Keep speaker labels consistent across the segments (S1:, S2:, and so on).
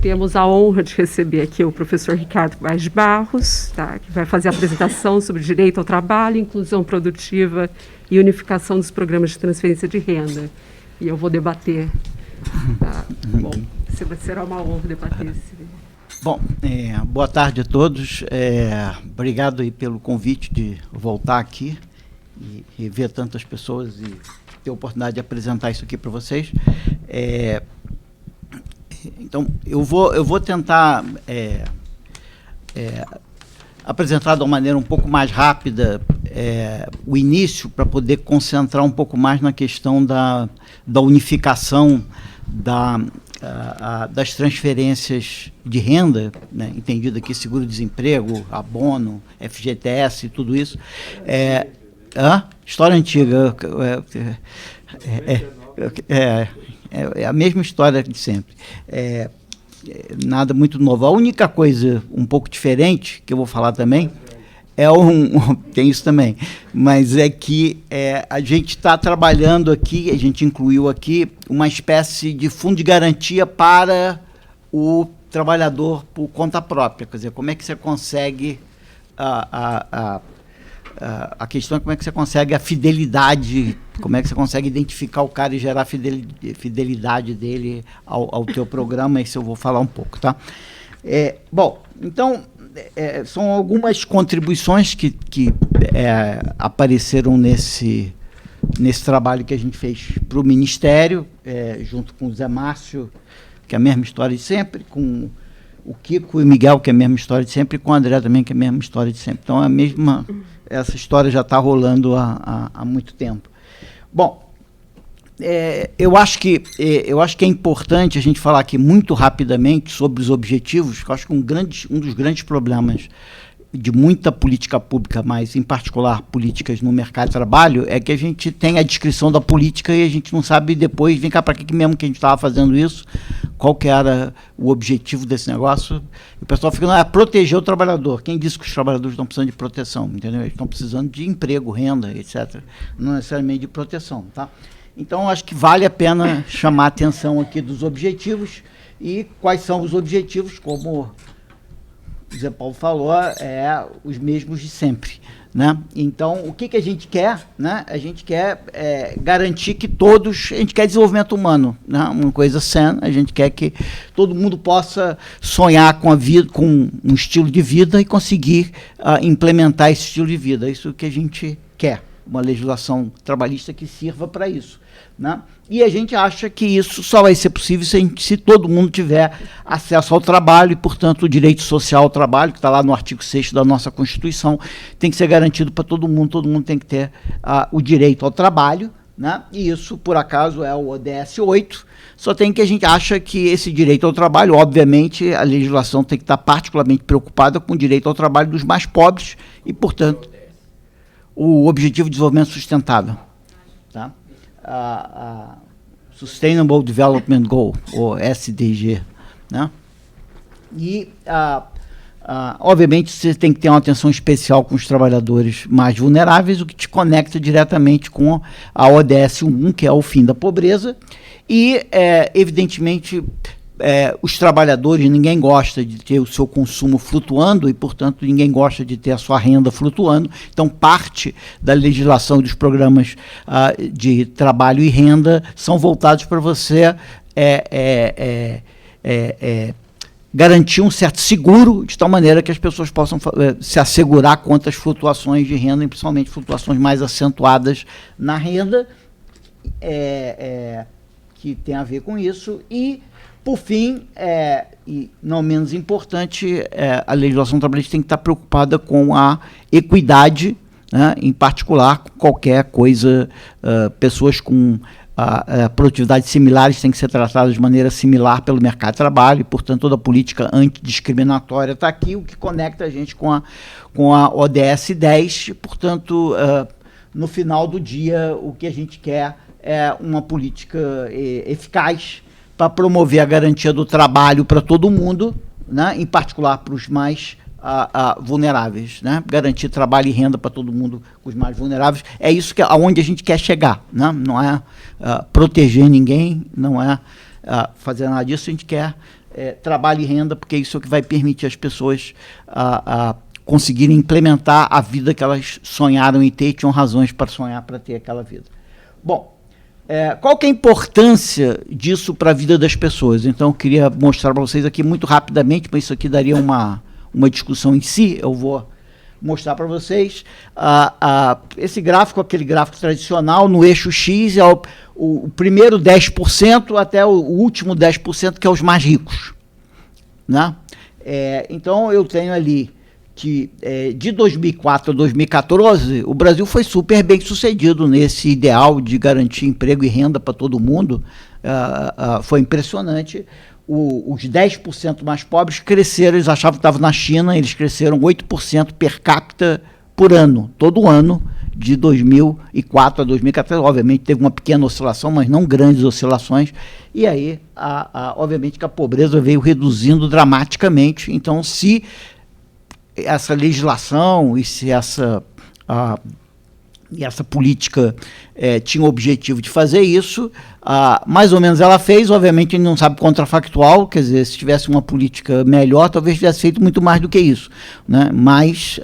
S1: temos a honra de receber aqui o professor Ricardo Vaz de Barros, tá, que vai fazer a apresentação sobre direito ao trabalho, inclusão produtiva e unificação dos programas de transferência de renda. E eu vou debater. Tá? Bom, será uma honra debater esse.
S2: Bom, boa tarde a todos. Obrigado aí pelo convite de voltar aqui e ver tantas pessoas e ter a oportunidade de apresentar isso aqui para vocês. Então, eu vou tentar apresentar de uma maneira um pouco mais rápida o início, para poder concentrar um pouco mais na questão da unificação das transferências de renda, né, entendido aqui seguro-desemprego, abono, FGTS e tudo isso. História antiga. É a mesma história de sempre. Nada muito novo. A única coisa um pouco diferente, que eu vou falar também, tem isso também, mas é que a gente está trabalhando aqui, a gente incluiu aqui uma espécie de fundo de garantia para o trabalhador por conta própria. Quer dizer, como é que você consegue a questão é como é que você consegue a fidelidade, como é que você consegue identificar o cara e gerar a fidelidade dele ao teu programa. Isso eu vou falar um pouco, tá? Bom, então, são algumas contribuições que apareceram nesse trabalho que a gente fez para o Ministério, junto com o Zé Márcio, que é a mesma história de sempre, com o Kiko e o Miguel, que é a mesma história de sempre, e com o André também, que é a mesma história de sempre. Então, essa história já está rolando há muito tempo. Bom, eu acho que é importante a gente falar aqui muito rapidamente sobre os objetivos, que eu acho que um dos grandes problemas de muita política pública, mas em particular políticas no mercado de trabalho, é que a gente tem a descrição da política e a gente não sabe depois, vem cá, para que mesmo que a gente estava fazendo isso, qual que era o objetivo desse negócio. E o pessoal fica, proteger o trabalhador. Quem disse que os trabalhadores estão precisando de proteção, entendeu? Eles estão precisando de emprego, renda, etc. Não necessariamente de proteção, tá? Então, acho que vale a pena chamar a atenção aqui dos objetivos. E quais são os objetivos, como o Zé Paulo falou, os mesmos de sempre, né? Então, o que a gente quer, né? A gente quer garantir que a gente quer desenvolvimento humano, né? Uma coisa sã, a gente quer que todo mundo possa sonhar com a vida, com um estilo de vida e conseguir implementar esse estilo de vida. É isso que a gente quer, uma legislação trabalhista que sirva para isso, né? E a gente acha que isso só vai ser possível se todo mundo tiver acesso ao trabalho e, portanto, o direito social ao trabalho, que está lá no artigo 6º da nossa Constituição, tem que ser garantido para todo mundo tem que ter o direito ao trabalho, né? E isso, por acaso, é o ODS 8, só tem que a gente acha que esse direito ao trabalho, obviamente, a legislação tem que estar particularmente preocupada com o direito ao trabalho dos mais pobres e, portanto, o Objetivo de Desenvolvimento Sustentável, tá? Sustainable Development Goal, ou SDG, né? E, obviamente, você tem que ter uma atenção especial com os trabalhadores mais vulneráveis, o que te conecta diretamente com a ODS 1, que é o fim da pobreza, e, evidentemente, os trabalhadores, ninguém gosta de ter o seu consumo flutuando e, portanto, ninguém gosta de ter a sua renda flutuando. Então, parte da legislação dos programas de trabalho e renda são voltados para você garantir um certo seguro, de tal maneira que as pessoas possam se assegurar contra as flutuações de renda, e principalmente flutuações mais acentuadas na renda, que tem a ver com isso. E, por fim, e não menos importante, a legislação trabalhista tem que estar preocupada com a equidade, né, em particular, com qualquer coisa, pessoas com produtividades similares têm que ser tratadas de maneira similar pelo mercado de trabalho, e, portanto, toda a política antidiscriminatória está aqui, o que conecta a gente com a ODS 10, portanto, no final do dia, o que a gente quer é uma política eficaz para promover a garantia do trabalho para todo mundo, né, em particular para os mais vulneráveis, né? Garantir trabalho e renda para todo mundo, os mais vulneráveis. É isso aonde a gente quer chegar, né? Não é proteger ninguém, não é fazer nada disso, a gente quer trabalho e renda, porque isso é o que vai permitir as pessoas conseguirem implementar a vida que elas sonharam em ter e tinham razões para sonhar para ter aquela vida. Bom, qual que é a importância disso para a vida das pessoas? Então, eu queria mostrar para vocês aqui muito rapidamente, mas isso aqui daria uma discussão em si. Eu vou mostrar para vocês esse gráfico, aquele gráfico tradicional, no eixo X, é o primeiro 10% até o último 10%, que é os mais ricos, né? Então, eu tenho ali que de 2004 a 2014, o Brasil foi super bem sucedido nesse ideal de garantir emprego e renda para todo mundo. Foi impressionante. Os 10% mais pobres cresceram, eles achavam que estavam na China, eles cresceram 8% per capita por ano, todo ano, de 2004 a 2014. Obviamente teve uma pequena oscilação, mas não grandes oscilações, e aí, obviamente que a pobreza veio reduzindo dramaticamente. Então, se essa legislação e se essa política tinha o objetivo de fazer isso, mais ou menos ela fez. Obviamente a gente não sabe contrafactual, quer dizer, se tivesse uma política melhor, talvez tivesse feito muito mais do que isso, né? Mas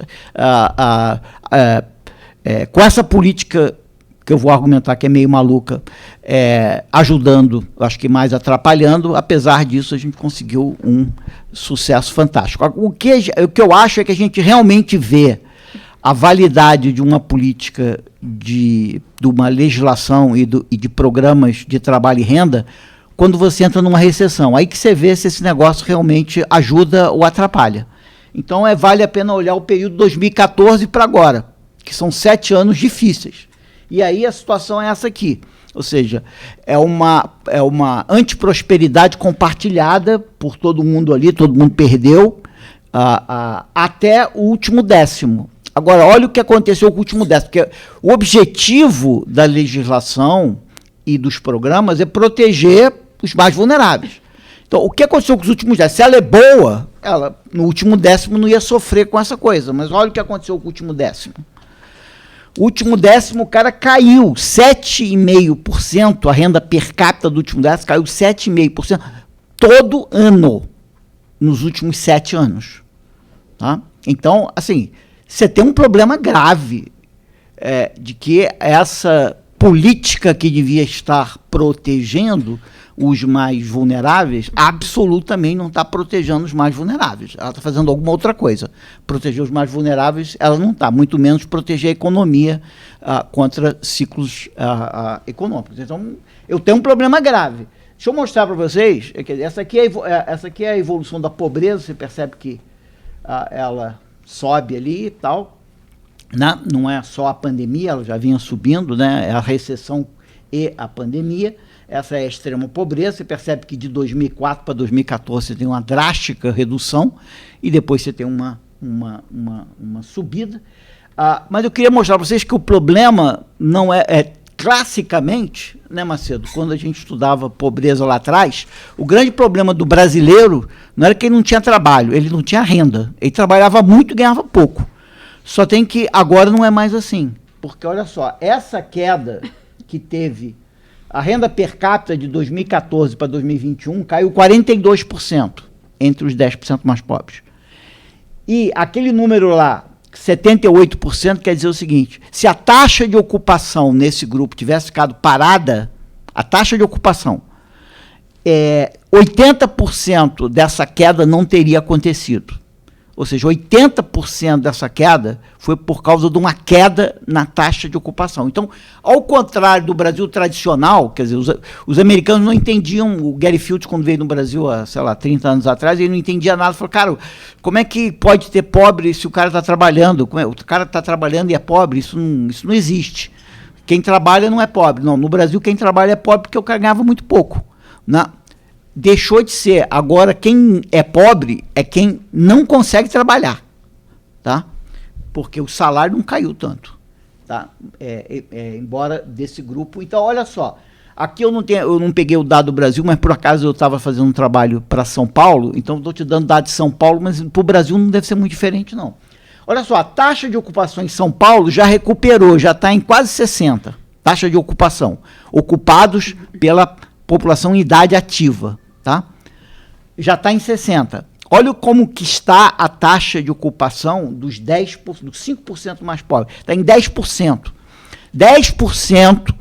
S2: com essa política, que eu vou argumentar que é meio maluca, ajudando, acho que mais atrapalhando, apesar disso a gente conseguiu um sucesso fantástico. O que eu acho é que a gente realmente vê a validade de uma política, de uma legislação e de programas de trabalho e renda, quando você entra numa recessão. Aí que você vê se esse negócio realmente ajuda ou atrapalha. Então, vale a pena olhar o período 2014 para agora, que são 7 anos difíceis. E aí a situação é essa aqui. Ou seja, é uma antiprosperidade compartilhada por todo mundo ali, todo mundo perdeu, até o último décimo. Agora, olha o que aconteceu com o último décimo, porque o objetivo da legislação e dos programas é proteger os mais vulneráveis. Então, o que aconteceu com os últimos décimos? Se ela é boa, ela no último décimo não ia sofrer com essa coisa, mas olha o que aconteceu com o último décimo. O último décimo, o cara caiu 7,5%, a renda per capita do último décimo caiu 7,5% todo ano, nos últimos 7 anos. Tá? Então, assim, você tem um problema grave de que essa política que devia estar protegendo os mais vulneráveis, absolutamente não está protegendo os mais vulneráveis. Ela está fazendo alguma outra coisa. Proteger os mais vulneráveis, ela não está, muito menos proteger a economia contra ciclos econômicos. Então, eu tenho um problema grave. Deixa eu mostrar para vocês, essa aqui é a evolução da pobreza, você percebe que ela sobe ali e tal, né? Não é só a pandemia, ela já vinha subindo, né? É a recessão e a pandemia. Essa é a extrema pobreza. Você percebe que de 2004 para 2014 você tem uma drástica redução e depois você tem uma subida. Mas eu queria mostrar para vocês que o problema não é classicamente, né, Macedo, quando a gente estudava pobreza lá atrás, o grande problema do brasileiro não era que ele não tinha trabalho, ele não tinha renda. Ele trabalhava muito e ganhava pouco. Só tem que agora não é mais assim. Porque, olha só, essa queda que teve, a renda per capita de 2014 para 2021 caiu 42% entre os 10% mais pobres. E aquele número lá, 78%, quer dizer o seguinte: se a taxa de ocupação nesse grupo tivesse ficado parada, a taxa de ocupação, 80% dessa queda não teria acontecido. Ou seja, 80% dessa queda foi por causa de uma queda na taxa de ocupação. Então, ao contrário do Brasil tradicional, quer dizer, os americanos não entendiam, o Gary Fields, quando veio no Brasil há, 30 anos atrás, ele não entendia nada. Falou, cara, como é que pode ter pobre se o cara está trabalhando? O cara está trabalhando e é pobre? Isso não existe. Quem trabalha não é pobre. Não, no Brasil quem trabalha é pobre porque o cara ganhava muito pouco. Deixou de ser. Agora, quem é pobre é quem não consegue trabalhar, tá? Porque o salário não caiu tanto, tá? Embora desse grupo. Então, olha só, aqui eu não peguei o dado do Brasil, mas por acaso eu estava fazendo um trabalho para São Paulo, então estou te dando dado de São Paulo, mas para o Brasil não deve ser muito diferente, não. Olha só, a taxa de ocupação em São Paulo já recuperou, já está em quase 60%, taxa de ocupação, ocupados pela população em idade ativa, tá? Já está em 60%. Olha como que está a taxa de ocupação dos 5% mais pobres. Está em 10%. 10%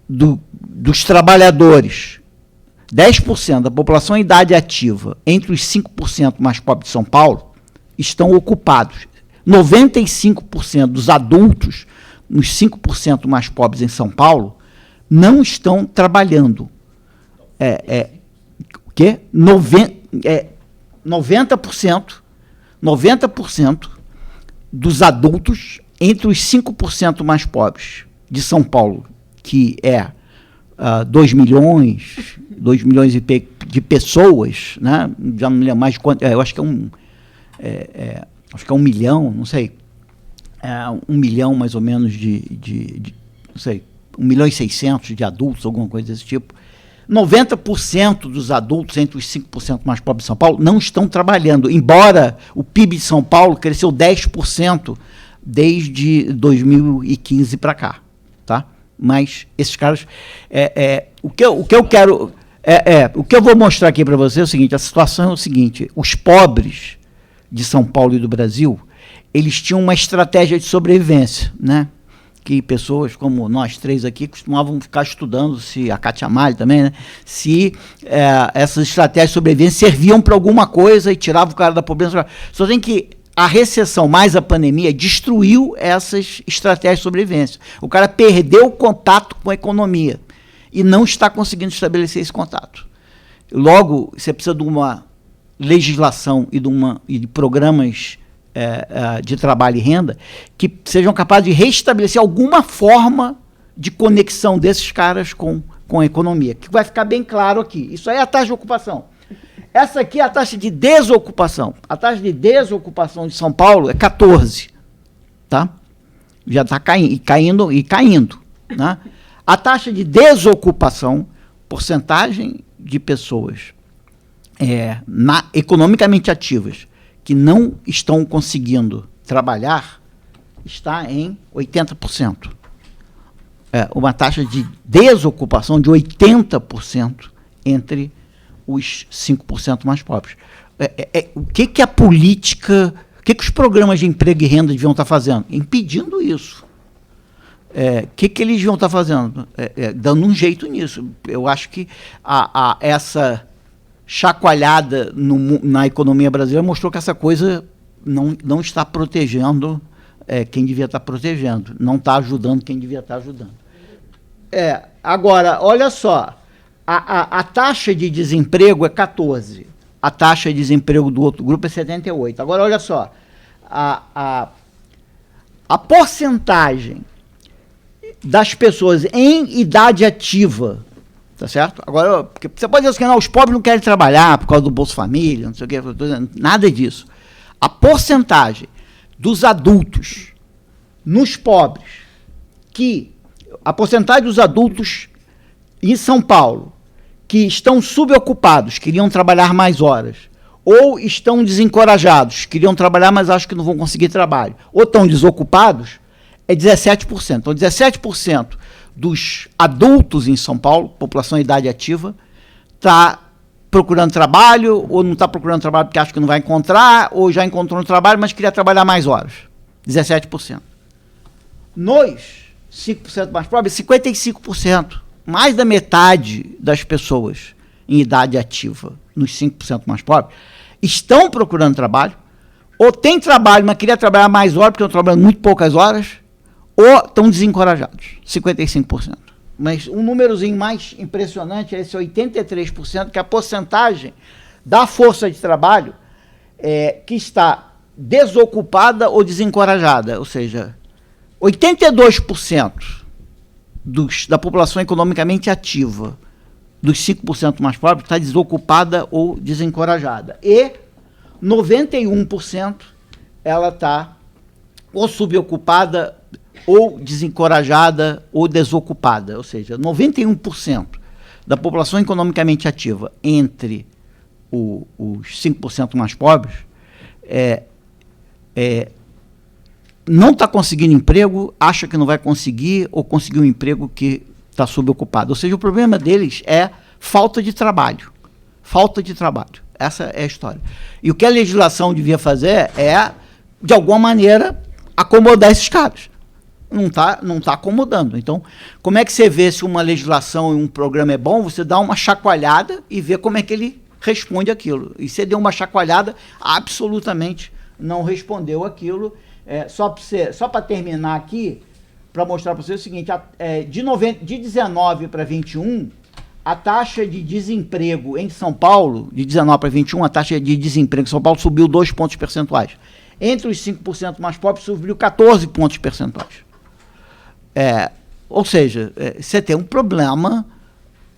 S2: dos trabalhadores, 10% da população em idade ativa, entre os 5% mais pobres de São Paulo, estão ocupados. 95% dos adultos, nos 5% mais pobres em São Paulo, não estão trabalhando. O quê? 90% dos adultos entre os 5% mais pobres de São Paulo, que é 2 milhões e pouco de pessoas, né? Já não me lembro mais de quanto, eu acho que é 1 milhão, não sei, 1 milhão mais ou menos não sei, 1 milhão e 600 de adultos, alguma coisa desse tipo. 90% dos adultos entre os 5% mais pobres de São Paulo não estão trabalhando, embora o PIB de São Paulo cresceu 10% desde 2015 para cá, tá? Mas esses caras, o que eu quero, o que eu vou mostrar aqui para você é o seguinte: a situação é o seguinte: os pobres de São Paulo e do Brasil, eles tinham uma estratégia de sobrevivência, né? Que pessoas como nós três aqui costumavam ficar estudando, se a Cátia Malha também, né? Se essas estratégias de sobrevivência serviam para alguma coisa e tiravam o cara da pobreza. Só tem que a recessão mais a pandemia destruiu essas estratégias de sobrevivência. O cara perdeu o contato com a economia e não está conseguindo estabelecer esse contato. Logo, você precisa de uma legislação e de programas de trabalho e renda que sejam capazes de restabelecer alguma forma de conexão desses caras com a economia, que vai ficar bem claro aqui. Isso aí é a taxa de ocupação. Essa aqui é a taxa de desocupação. A taxa de desocupação de São Paulo é 14%. Tá? Já está caindo. Né? A taxa de desocupação, porcentagem de pessoas economicamente ativas que não estão conseguindo trabalhar, está em 80%. Uma taxa de desocupação de 80% entre os 5% mais pobres. O que a política, o que os programas de emprego e renda deviam estar fazendo? Impedindo isso. O que eles deviam estar fazendo? Dando um jeito nisso. Eu acho que essa chacoalhada na economia brasileira mostrou que essa coisa não está protegendo quem devia estar protegendo, não está ajudando quem devia estar ajudando. Agora, olha só, a taxa de desemprego é 14%, a taxa de desemprego do outro grupo é 78%. Agora, olha só, a porcentagem das pessoas em idade ativa, tá certo? Agora, porque você pode dizer assim, os pobres não querem trabalhar por causa do Bolsa Família, não sei o que, nada disso. A porcentagem dos adultos nos pobres, a porcentagem dos adultos em São Paulo que estão subocupados, queriam trabalhar mais horas, ou estão desencorajados, queriam trabalhar, mas acham que não vão conseguir trabalho, ou estão desocupados, é 17%. Então, 17% dos adultos em São Paulo, população em idade ativa, está procurando trabalho, ou não está procurando trabalho porque acha que não vai encontrar, ou já encontrou um trabalho, mas queria trabalhar mais horas. 17%. Nos 5% mais pobres, 55%. Mais da metade das pessoas em idade ativa, nos 5% mais pobres, estão procurando trabalho, ou tem trabalho, mas queria trabalhar mais horas, porque estão trabalhando muito poucas horas, ou estão desencorajados, 55%. Mas um númerozinho mais impressionante é esse 83%, que é a porcentagem da força de trabalho que está desocupada ou desencorajada, ou seja, 82% da população economicamente ativa, dos 5% mais pobres, está desocupada ou desencorajada. E 91% ela está ou subocupada, ou desencorajada, ou desocupada. Ou seja, 91% da população economicamente ativa entre os 5% mais pobres não está conseguindo emprego, acha que não vai conseguir, ou conseguiu um emprego que está subocupado. Ou seja, o problema deles é falta de trabalho. Falta de trabalho. Essa é a história. E o que a legislação devia fazer é, de alguma maneira, acomodar esses caras. Não tá acomodando. Então, como é que você vê se uma legislação e um programa é bom? Você dá uma chacoalhada e vê como é que ele responde aquilo. E você deu uma chacoalhada, absolutamente não respondeu aquilo. Só para terminar aqui, para mostrar para você o seguinte, de 19 para 21, a taxa de desemprego em São Paulo, de 19 para 21, a taxa de desemprego em São Paulo subiu 2 pontos percentuais. Entre os 5% mais pobres, subiu 14 pontos percentuais. Ou seja, você tem um problema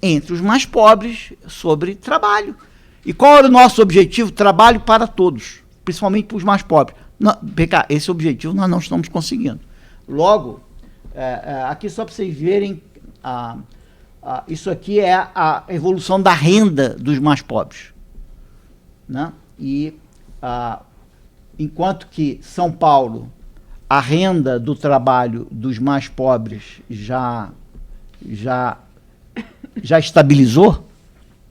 S2: entre os mais pobres sobre trabalho. E qual era o nosso objetivo? Trabalho para todos, principalmente para os mais pobres. PK, esse objetivo nós não estamos conseguindo. Logo, aqui só para vocês verem, isso aqui é a evolução da renda dos mais pobres. Né? E enquanto que São Paulo, a renda do trabalho dos mais pobres já estabilizou,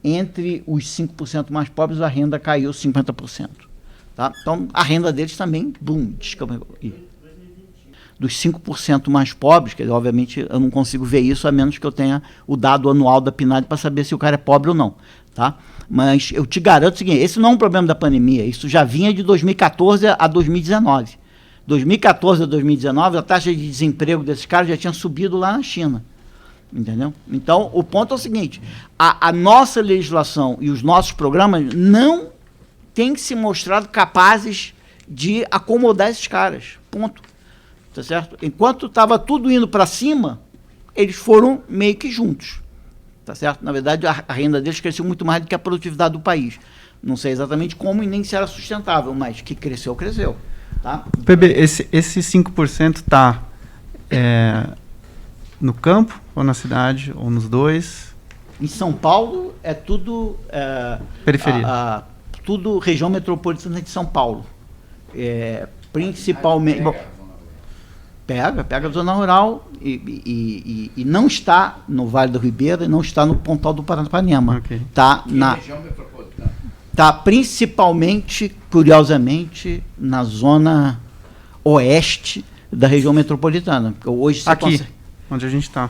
S2: entre os 5% mais pobres a renda caiu 50%. Tá? Então, a renda deles também, descambou. Dos 5% mais pobres, que obviamente eu não consigo ver isso, a menos que eu tenha o dado anual da PNAD para saber se o cara é pobre ou não. Tá? Mas eu te garanto o seguinte, esse não é um problema da pandemia, isso já vinha de 2014 a 2019. 2014 a 2019, a taxa de desemprego desses caras já tinha subido lá na China. Entendeu? Então, o ponto é o seguinte, a nossa legislação e os nossos programas não têm se mostrado capazes de acomodar esses caras. Ponto. Tá certo? Enquanto estava tudo indo para cima, eles foram meio que juntos. Tá certo? Na verdade, a renda deles cresceu muito mais do que a produtividade do país. Não sei exatamente como e nem se era sustentável, mas que cresceu, cresceu. Tá?
S3: PB, esse 5% está no campo, ou na cidade, ou nos dois?
S2: Em São Paulo é tudo...
S3: periferia.
S2: Tudo região metropolitana de São Paulo. Principalmente... Pega a zona rural e não está no Vale do Ribeira e não está no Pontal do Paranapanema.
S3: Okay.
S2: Está na região metropolitana. Está principalmente, curiosamente, na zona oeste da região metropolitana. Hoje você
S3: aqui, onde a gente está.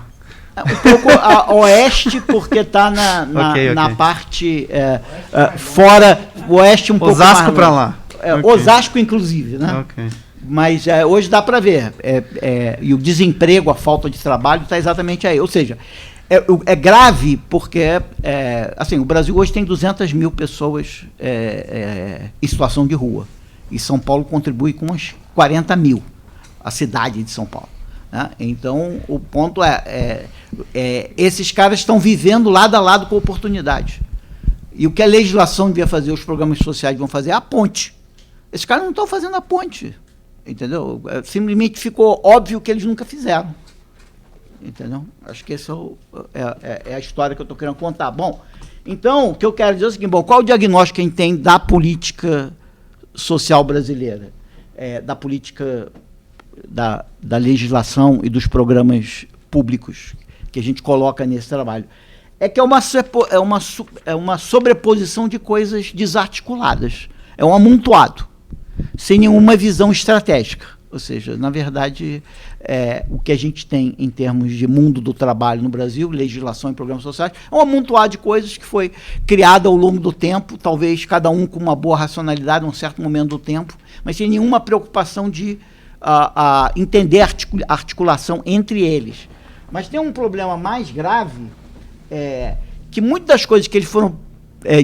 S2: Um pouco a oeste, porque está na parte fora, oeste um pouco mais.
S3: Osasco para lá.
S2: Osasco, inclusive, né?
S3: Ok.
S2: Mas hoje dá para ver. E o desemprego, a falta de trabalho está exatamente aí. Ou seja, é grave porque assim, o Brasil hoje tem 200 mil pessoas em situação de rua. E São Paulo contribui com umas 40 mil, a cidade de São Paulo. Né? Então, o ponto esses caras estão vivendo lado a lado com oportunidade. E o que a legislação devia fazer, os programas sociais vão fazer, é a ponte. Esses caras não estão fazendo a ponte. Entendeu? Simplesmente ficou óbvio que eles nunca fizeram. Entendeu? Acho que essa é a história que eu estou querendo contar. Bom, então, o que eu quero dizer é o seguinte, qual o diagnóstico que a gente tem da política social brasileira? Da política da legislação e dos programas públicos que a gente coloca nesse trabalho? É que é uma sobreposição de coisas desarticuladas. É um amontoado, sem nenhuma visão estratégica. Ou seja, na verdade, o que a gente tem em termos de mundo do trabalho no Brasil, legislação e programas sociais, é um amontoado de coisas que foi criada ao longo do tempo, talvez cada um com uma boa racionalidade, num certo momento do tempo, mas sem nenhuma preocupação de entender a articulação entre eles. Mas tem um problema mais grave, que muitas das coisas que eles foram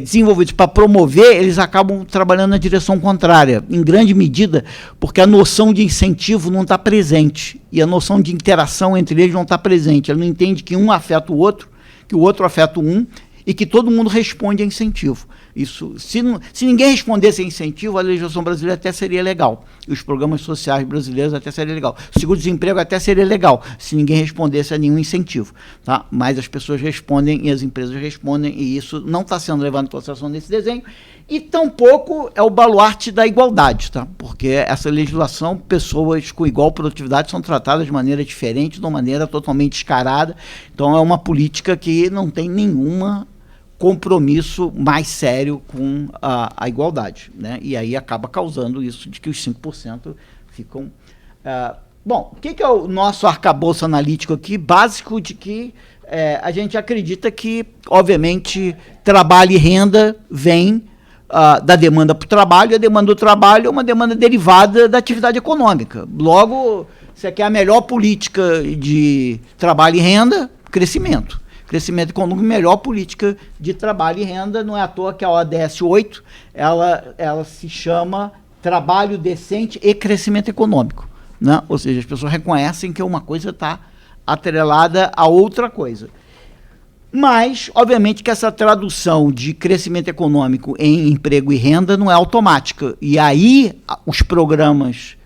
S2: desenvolvidos para promover, eles acabam trabalhando na direção contrária, em grande medida porque a noção de incentivo não está presente, e a noção de interação entre eles não está presente. Ele não entende que um afeta o outro, que o outro afeta um, e que todo mundo responde a incentivo. Isso, se ninguém respondesse a incentivo, a legislação brasileira até seria legal, e os programas sociais brasileiros até seria legal, o seguro-desemprego até seria legal, se ninguém respondesse a nenhum incentivo, tá? Mas as pessoas respondem e as empresas respondem, e isso não está sendo levado em consideração nesse desenho, e tampouco é o baluarte da igualdade, tá? Porque essa legislação, pessoas com igual produtividade são tratadas de maneira diferente, de uma maneira totalmente descarada. Então, é uma política que não tem nenhum compromisso mais sério com a igualdade, né? E aí acaba causando isso de que os 5% ficam... bom, o que é o nosso arcabouço analítico aqui? Básico de que a gente acredita que, obviamente, trabalho e renda vem da demanda para o trabalho, e a demanda do trabalho é uma demanda derivada da atividade econômica. Logo, você quer a melhor política de trabalho e renda? Crescimento. Crescimento econômico, melhor política de trabalho e renda. Não é à toa que a ODS 8, ela se chama trabalho decente e crescimento econômico, né? Ou seja, as pessoas reconhecem que uma coisa está atrelada a outra coisa. Mas, obviamente, que essa tradução de crescimento econômico em emprego e renda não é automática. E aí, os programas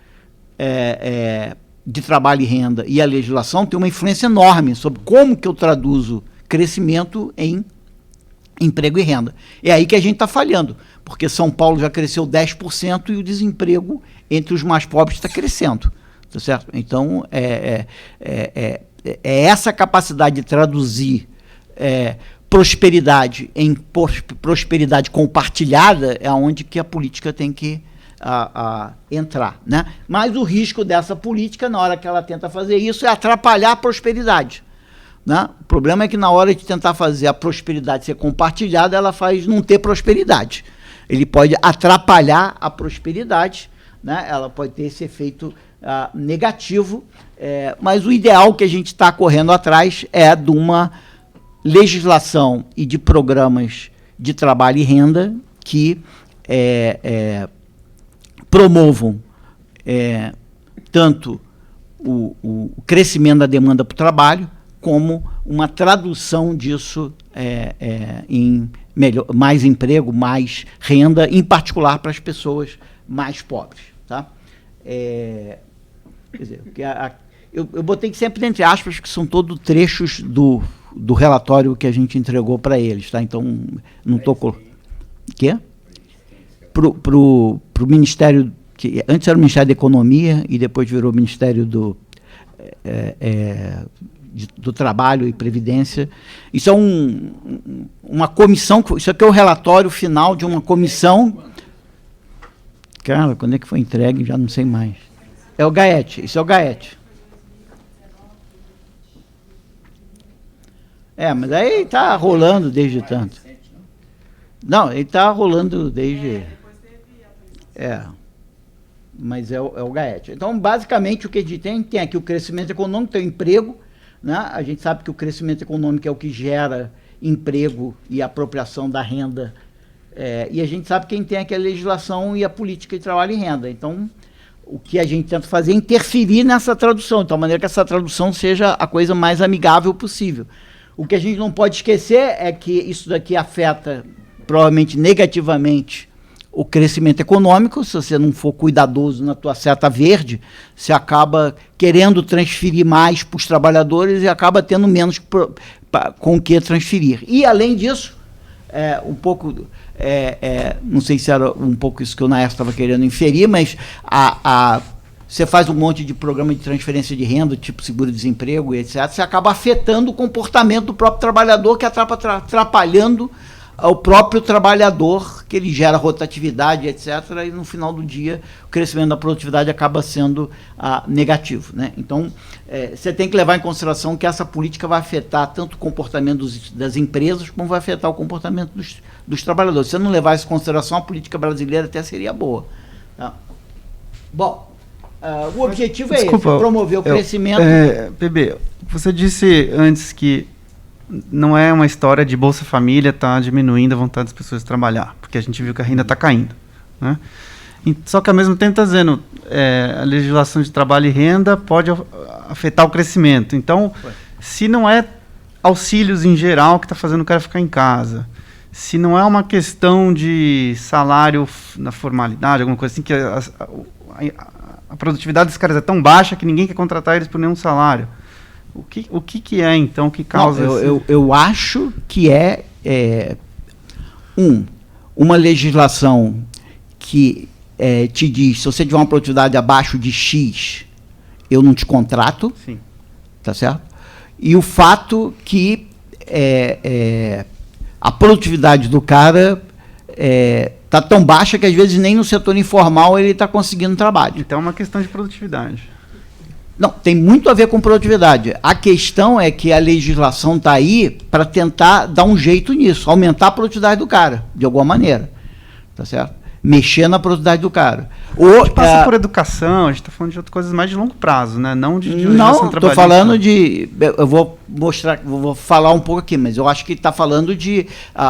S2: de trabalho e renda e a legislação têm uma influência enorme sobre como que eu traduzo crescimento em emprego e renda. É aí que a gente está falhando, porque São Paulo já cresceu 10% e o desemprego entre os mais pobres está crescendo. Tá certo? Então, essa capacidade de traduzir prosperidade em prosperidade compartilhada é onde que a política tem que entrar, né? Mas o risco dessa política, na hora que ela tenta fazer isso, é atrapalhar a prosperidade, né? O problema é que na hora de tentar fazer a prosperidade ser compartilhada, ela faz não ter prosperidade. Ele pode atrapalhar a prosperidade, né? Ela pode ter esse efeito negativo, mas o ideal que a gente está correndo atrás é de uma legislação e de programas de trabalho e renda que promovam tanto o crescimento da demanda para o trabalho, como uma tradução disso em mais emprego, mais renda, em particular para as pessoas mais pobres. Tá? Quer dizer, eu botei sempre entre aspas, que são todos trechos do relatório que a gente entregou para eles, tá? Então, não estou... Quê? Pro Ministério, que antes era o Ministério da Economia e depois virou o Ministério do Trabalho e Previdência. Isso é uma comissão, isso aqui é o relatório final de uma comissão... Cara, quando é que foi entregue? Já não sei mais. É o GAET, isso é o GAET. Mas aí está rolando desde tanto. Não, ele está rolando desde... Mas é o GAET. Então, basicamente, o que a gente tem aqui o crescimento econômico, tem o emprego, né? A gente sabe que o crescimento econômico é o que gera emprego e apropriação da renda. E a gente sabe quem tem aqui a legislação e a política de trabalho e renda. Então, o que a gente tenta fazer é interferir nessa tradução, de tal maneira que essa tradução seja a coisa mais amigável possível. O que a gente não pode esquecer é que isso daqui afeta, provavelmente negativamente, o crescimento econômico. Se você não for cuidadoso na tua seta verde, você acaba querendo transferir mais para os trabalhadores e acaba tendo menos com o que transferir. E, além disso, um pouco... não sei se era um pouco isso que o Naércio estava querendo inferir, mas você faz um monte de programa de transferência de renda, tipo seguro-desemprego, etc., você acaba afetando o comportamento do próprio trabalhador, que acaba atrapalhando o próprio trabalhador, que ele gera rotatividade, etc., e no final do dia o crescimento da produtividade acaba sendo negativo, né? Então, você tem que levar em consideração que essa política vai afetar tanto o comportamento das empresas, como vai afetar o comportamento dos trabalhadores. Se você não levar isso em consideração, a política brasileira até seria boa. Tá? Bom, o objetivo esse, promover o crescimento...
S3: PB, você disse antes que não é uma história de Bolsa Família estar diminuindo a vontade das pessoas de trabalhar, porque a gente viu que a renda está caindo, né? Só que, ao mesmo tempo, está dizendo a legislação de trabalho e renda pode afetar o crescimento. Então, se não é auxílios em geral que está fazendo o cara ficar em casa, se não é uma questão de salário na formalidade, alguma coisa assim, que a produtividade dos caras é tão baixa que ninguém quer contratar eles por nenhum salário. O que é, então, que causa...
S2: Eu acho que uma legislação que te diz, se você tiver uma produtividade abaixo de X, eu não te contrato,
S3: Sim.
S2: tá certo? E o fato que a produtividade do cara está tão baixa que às vezes nem no setor informal ele está conseguindo trabalho.
S3: Então é uma questão de produtividade.
S2: Não, tem muito a ver com produtividade. A questão é que a legislação está aí para tentar dar um jeito nisso, aumentar a produtividade do cara, de alguma maneira. Tá certo? Mexer na produtividade do cara.
S3: A gente passa por educação, a gente está falando de outras coisas mais de longo prazo, né? Não de
S2: Não, estou falando de... Eu vou mostrar, vou falar um pouco aqui, mas eu acho que está falando de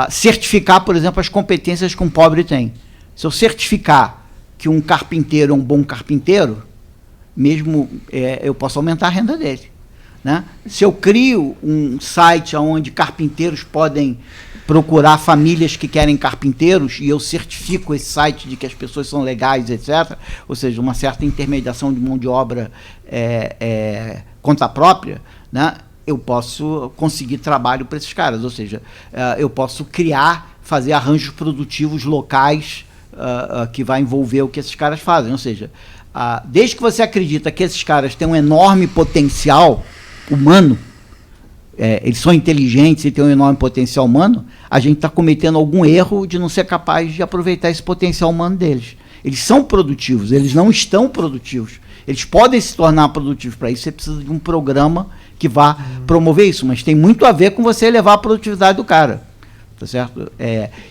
S2: certificar, por exemplo, as competências que um pobre tem. Se eu certificar que um carpinteiro é um bom carpinteiro, mesmo eu posso aumentar a renda dele. Né? Se eu crio um site onde carpinteiros podem procurar famílias que querem carpinteiros e eu certifico esse site de que as pessoas são legais, etc., ou seja, uma certa intermediação de mão de obra conta própria, né? Eu posso conseguir trabalho para esses caras, ou seja, eu posso fazer arranjos produtivos locais que vai envolver o que esses caras fazem, ou seja, desde que você acredita que esses caras têm um enorme potencial humano, eles são inteligentes e têm um enorme potencial humano, a gente está cometendo algum erro de não ser capaz de aproveitar esse potencial humano deles. Eles são produtivos, eles não estão produtivos. Eles podem se tornar produtivos. Para isso você precisa de um programa que vá promover isso, mas tem muito a ver com você elevar a produtividade do cara. Tá certo?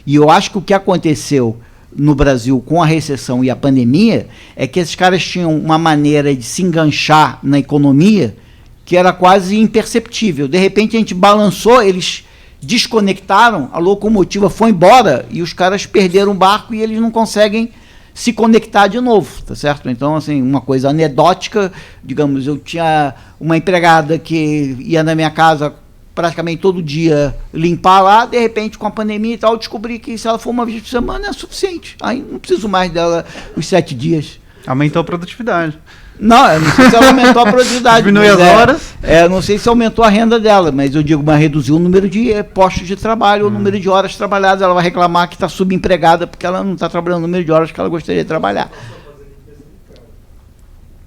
S2: E eu acho que o que aconteceu no Brasil com a recessão e a pandemia é que esses caras tinham uma maneira de se enganchar na economia que era quase imperceptível. De repente a gente balançou, eles desconectaram, a locomotiva foi embora e os caras perderam o barco e eles não conseguem se conectar de novo, tá certo? Então, assim, uma coisa anedótica, digamos, eu tinha uma empregada que ia na minha casa praticamente todo dia limpar lá, de repente com a pandemia e tal, eu descobri que se ela for uma vez por semana é suficiente, aí não preciso mais dela os 7 dias.
S3: Aumentou a produtividade.
S2: Não, eu não sei se ela aumentou a produtividade.
S3: Diminui as horas.
S2: Não sei se aumentou a renda dela, mas eu digo, mas reduziu o número de postos de trabalho, o número de horas trabalhadas. Ela vai reclamar que está subempregada porque ela não está trabalhando o número de horas que ela gostaria de trabalhar.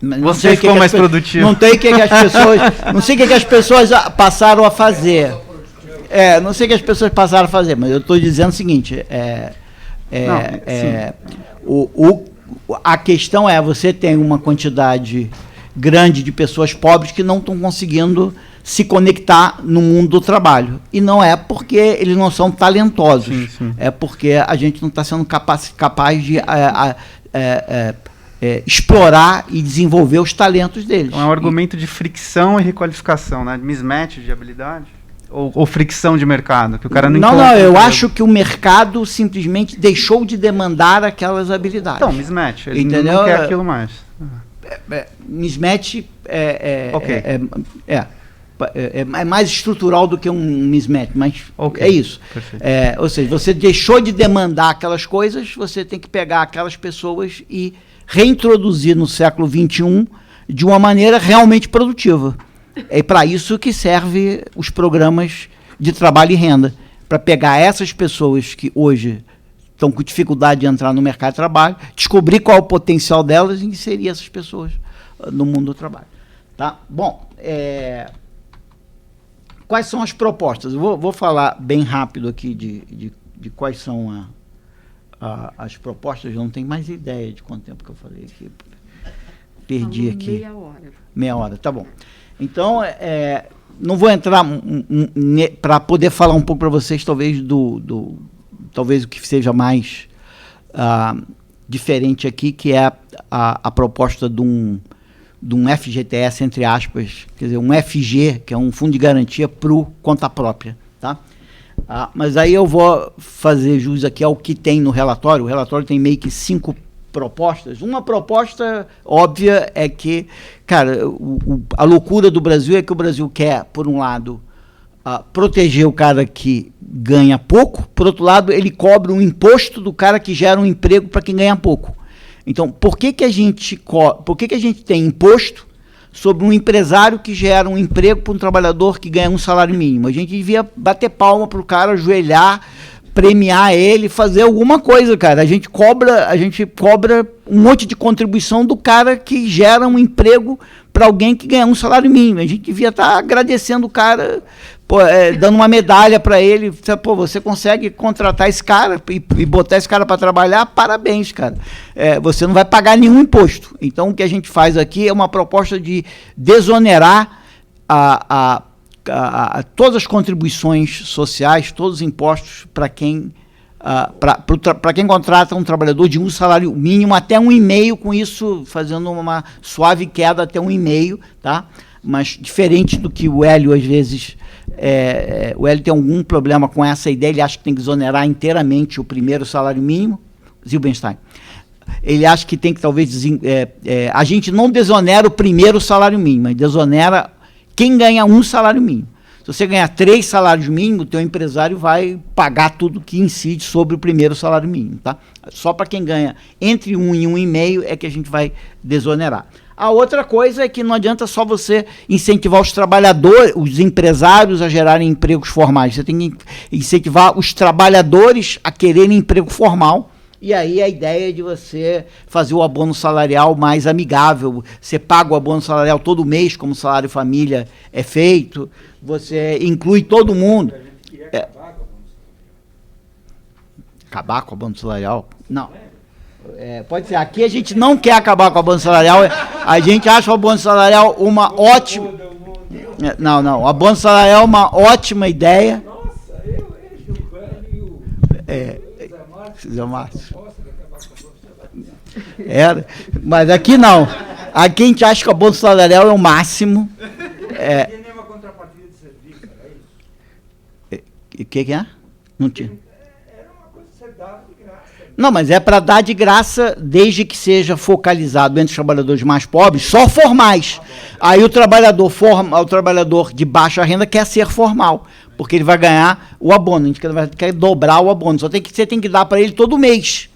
S3: Você ficou mais produtivo.
S2: Não sei o que as pessoas, não sei o que as pessoas passaram a fazer. Não sei o que as pessoas passaram a fazer, mas eu estou dizendo o seguinte: a questão você tem uma quantidade grande de pessoas pobres que não estão conseguindo se conectar no mundo do trabalho. E não é porque eles não são talentosos, sim. É porque a gente não está sendo capaz de explorar e desenvolver os talentos deles.
S3: Então é um argumento de fricção e requalificação, né? De mismatch de habilidade? Ou fricção de mercado, que o cara não encontra.
S2: Não, eu acho que o mercado simplesmente deixou de demandar aquelas habilidades.
S3: Então, mismatch, ele não quer aquilo mais.
S2: Mismatch
S3: okay.
S2: É mais estrutural do que um mismatch, mas é isso. Ou seja, você deixou de demandar aquelas coisas, você tem que pegar aquelas pessoas e reintroduzir no século XXI de uma maneira realmente produtiva. É para isso que serve os programas de trabalho e renda, para pegar essas pessoas que hoje estão com dificuldade de entrar no mercado de trabalho, descobrir qual é o potencial delas e inserir essas pessoas no mundo do trabalho. Tá? Bom, quais são as propostas? Eu vou falar bem rápido aqui de quais são as propostas. Eu não tenho mais ideia de quanto tempo que eu falei aqui. Perdi aqui.
S1: Meia hora.
S2: Meia hora, tá bom. Então, não vou entrar para poder falar um pouco para vocês, talvez, talvez o que seja mais diferente aqui, que é a proposta de um FGTS, entre aspas, quer dizer, um FG, que é um fundo de garantia para o conta própria. Tá? Mas aí eu vou fazer jus aqui ao que tem no relatório. O relatório tem meio que 5 propostas. Uma proposta óbvia é que, cara, a loucura do Brasil é que o Brasil quer, por um lado, proteger o cara que ganha pouco, por outro lado, ele cobra um imposto do cara que gera um emprego para quem ganha pouco. Então, por que a gente tem imposto sobre um empresário que gera um emprego para um trabalhador que ganha um salário mínimo? A gente devia bater palma para o cara, ajoelhar, premiar ele, fazer alguma coisa, cara. A gente cobra um monte de contribuição do cara que gera um emprego para alguém que ganha um salário mínimo. A gente devia estar agradecendo o cara, dando uma medalha para ele. Pô, você consegue contratar esse cara e botar esse cara para trabalhar? Parabéns, cara. Você não vai pagar nenhum imposto. Então, o que a gente faz aqui é uma proposta de desonerar todas as contribuições sociais, todos os impostos para quem contrata um trabalhador de um salário mínimo até 1,5, com isso fazendo uma suave queda até 1,5, tá? Mas diferente do que o Hélio, às vezes, o Hélio tem algum problema com essa ideia, ele acha que tem que exonerar inteiramente o primeiro salário mínimo, Zilbenstein. Ele acha que tem que talvez... a gente não desonera o primeiro salário mínimo, mas desonera quem ganha um salário mínimo. Se você ganhar 3 salários mínimos, o teu empresário vai pagar tudo que incide sobre o primeiro salário mínimo, tá? Só para quem ganha entre 1 e 1,5 é que a gente vai desonerar. A outra coisa é que não adianta só você incentivar os trabalhadores, os empresários a gerarem empregos formais. Você tem que incentivar os trabalhadores a quererem emprego formal. E aí a ideia é de você fazer o abono salarial mais amigável. Você paga o abono salarial todo mês, como o salário família é feito. Você inclui todo mundo. Acabar com o abono salarial? Não. Pode ser. Aqui a gente não quer acabar com o abono salarial. A gente acha o abono salarial uma ótima... Não. O abono salarial é uma ótima ideia.
S4: Nossa,
S2: Zé Márcio. Mas aqui não. Aqui a gente acha que o abono salarial é o máximo.
S4: Tem nenhuma contrapartida de serviço, era isso?
S2: O que é? Não tinha.
S4: Era uma coisa que você dava de graça.
S2: Não, mas é para dar de graça, desde que seja focalizado entre os trabalhadores mais pobres, só formais. Aí o trabalhador de baixa renda quer ser formal, porque ele vai ganhar o abono. A gente quer dobrar o abono. Você tem que dar para ele todo mês.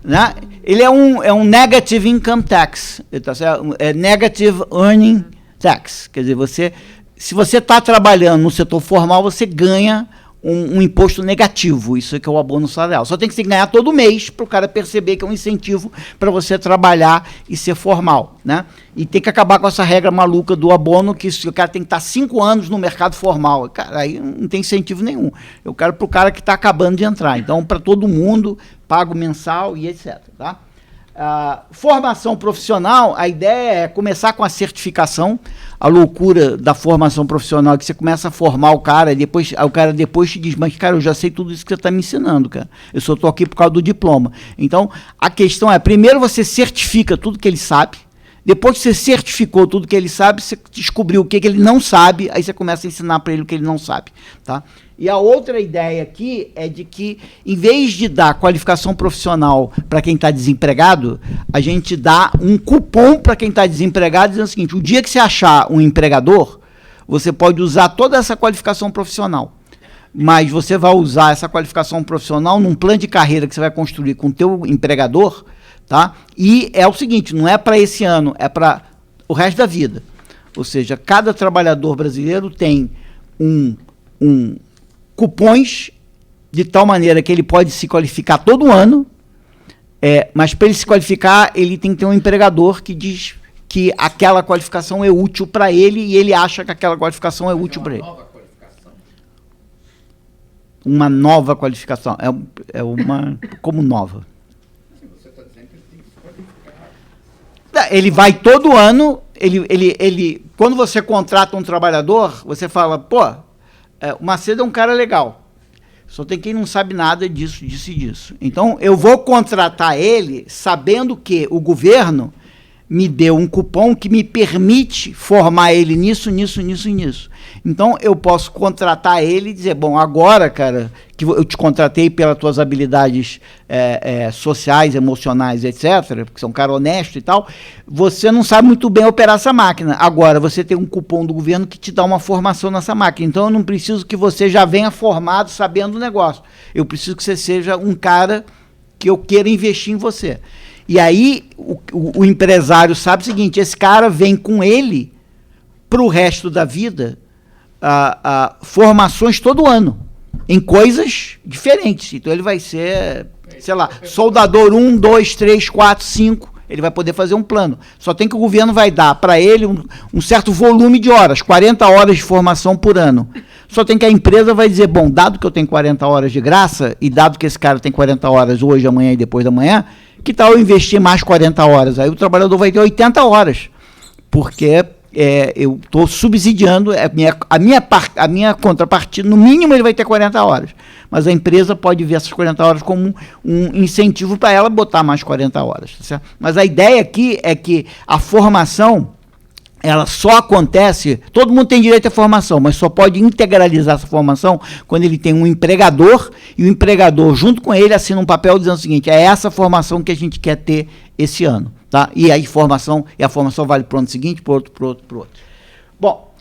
S2: Né? Ele é um negative income tax, tá certo? É negative earning tax. Quer dizer, se você está trabalhando no setor formal, você ganha um imposto negativo. Isso é que é o abono salarial. Só tem que se ganhar todo mês para o cara perceber que é um incentivo para você trabalhar e ser formal. Né? E tem que acabar com essa regra maluca do abono, que o cara tem que estar 5 anos no mercado formal. Cara, aí não tem incentivo nenhum. Eu quero para o cara que está acabando de entrar. Então, para todo mundo, pago mensal e etc. Tá? Formação profissional, a ideia é começar com a certificação. A loucura da formação profissional é que você começa a formar o cara, o cara depois te diz, mas cara, eu já sei tudo isso que você está me ensinando, cara. Eu só estou aqui por causa do diploma. Então, a questão é, primeiro você certifica tudo que ele sabe, depois que você certificou tudo que ele sabe, você descobriu o que ele não sabe, aí você começa a ensinar para ele o que ele não sabe, tá? E a outra ideia aqui é de que, em vez de dar qualificação profissional para quem está desempregado, a gente dá um cupom para quem está desempregado, dizendo o seguinte: o dia que você achar um empregador, você pode usar toda essa qualificação profissional, mas você vai usar essa qualificação profissional num plano de carreira que você vai construir com o teu empregador, tá? E é o seguinte, não é para esse ano, é para o resto da vida. Ou seja, cada trabalhador brasileiro tem cupons de tal maneira que ele pode se qualificar todo ano, mas para ele se qualificar, ele tem que ter um empregador que diz que aquela qualificação é útil para ele e ele acha que aquela qualificação é útil para ele. Uma nova qualificação. É uma... Como nova? Você está dizendo que ele tem que se qualificar. Ele vai todo ano, quando você contrata um trabalhador, você fala, pô, o Macedo é um cara legal, só tem quem não sabe nada disso e disso. Então, eu vou contratar ele sabendo que o governo me deu um cupom que me permite formar ele nisso. Então, eu posso contratar ele e dizer, bom, agora, cara, que eu te contratei pelas tuas habilidades sociais, emocionais, etc., porque você é um cara honesto e tal, você não sabe muito bem operar essa máquina. Agora, você tem um cupom do governo que te dá uma formação nessa máquina. Então, eu não preciso que você já venha formado sabendo o negócio. Eu preciso que você seja um cara que eu queira investir em você. E aí, o empresário sabe o seguinte, esse cara vem com ele para o resto da vida formações todo ano. em coisas diferentes. Então ele vai ser, sei lá, soldador 1, 2, 3, 4, 5, ele vai poder fazer um plano. Só tem que o governo vai dar para ele um certo volume de horas, 40 horas de formação por ano. Só tem que a empresa vai dizer, bom, dado que eu tenho 40 horas de graça, e dado que esse cara tem 40 horas hoje, amanhã e depois da manhã, que tal eu investir mais 40 horas? Aí o trabalhador vai ter 80 horas, porque eu estou subsidiando, a minha contrapartida, no mínimo ele vai ter 40 horas, mas a empresa pode ver essas 40 horas como um incentivo para ela botar mais 40 horas. Tá certo? Mas a ideia aqui é que a formação, ela só acontece, todo mundo tem direito à formação, mas só pode integralizar essa formação quando ele tem um empregador, e o empregador, junto com ele, assina um papel dizendo o seguinte, é essa formação que a gente quer ter esse ano. Tá? E a formação vale para o ano seguinte, para o outro. Bom,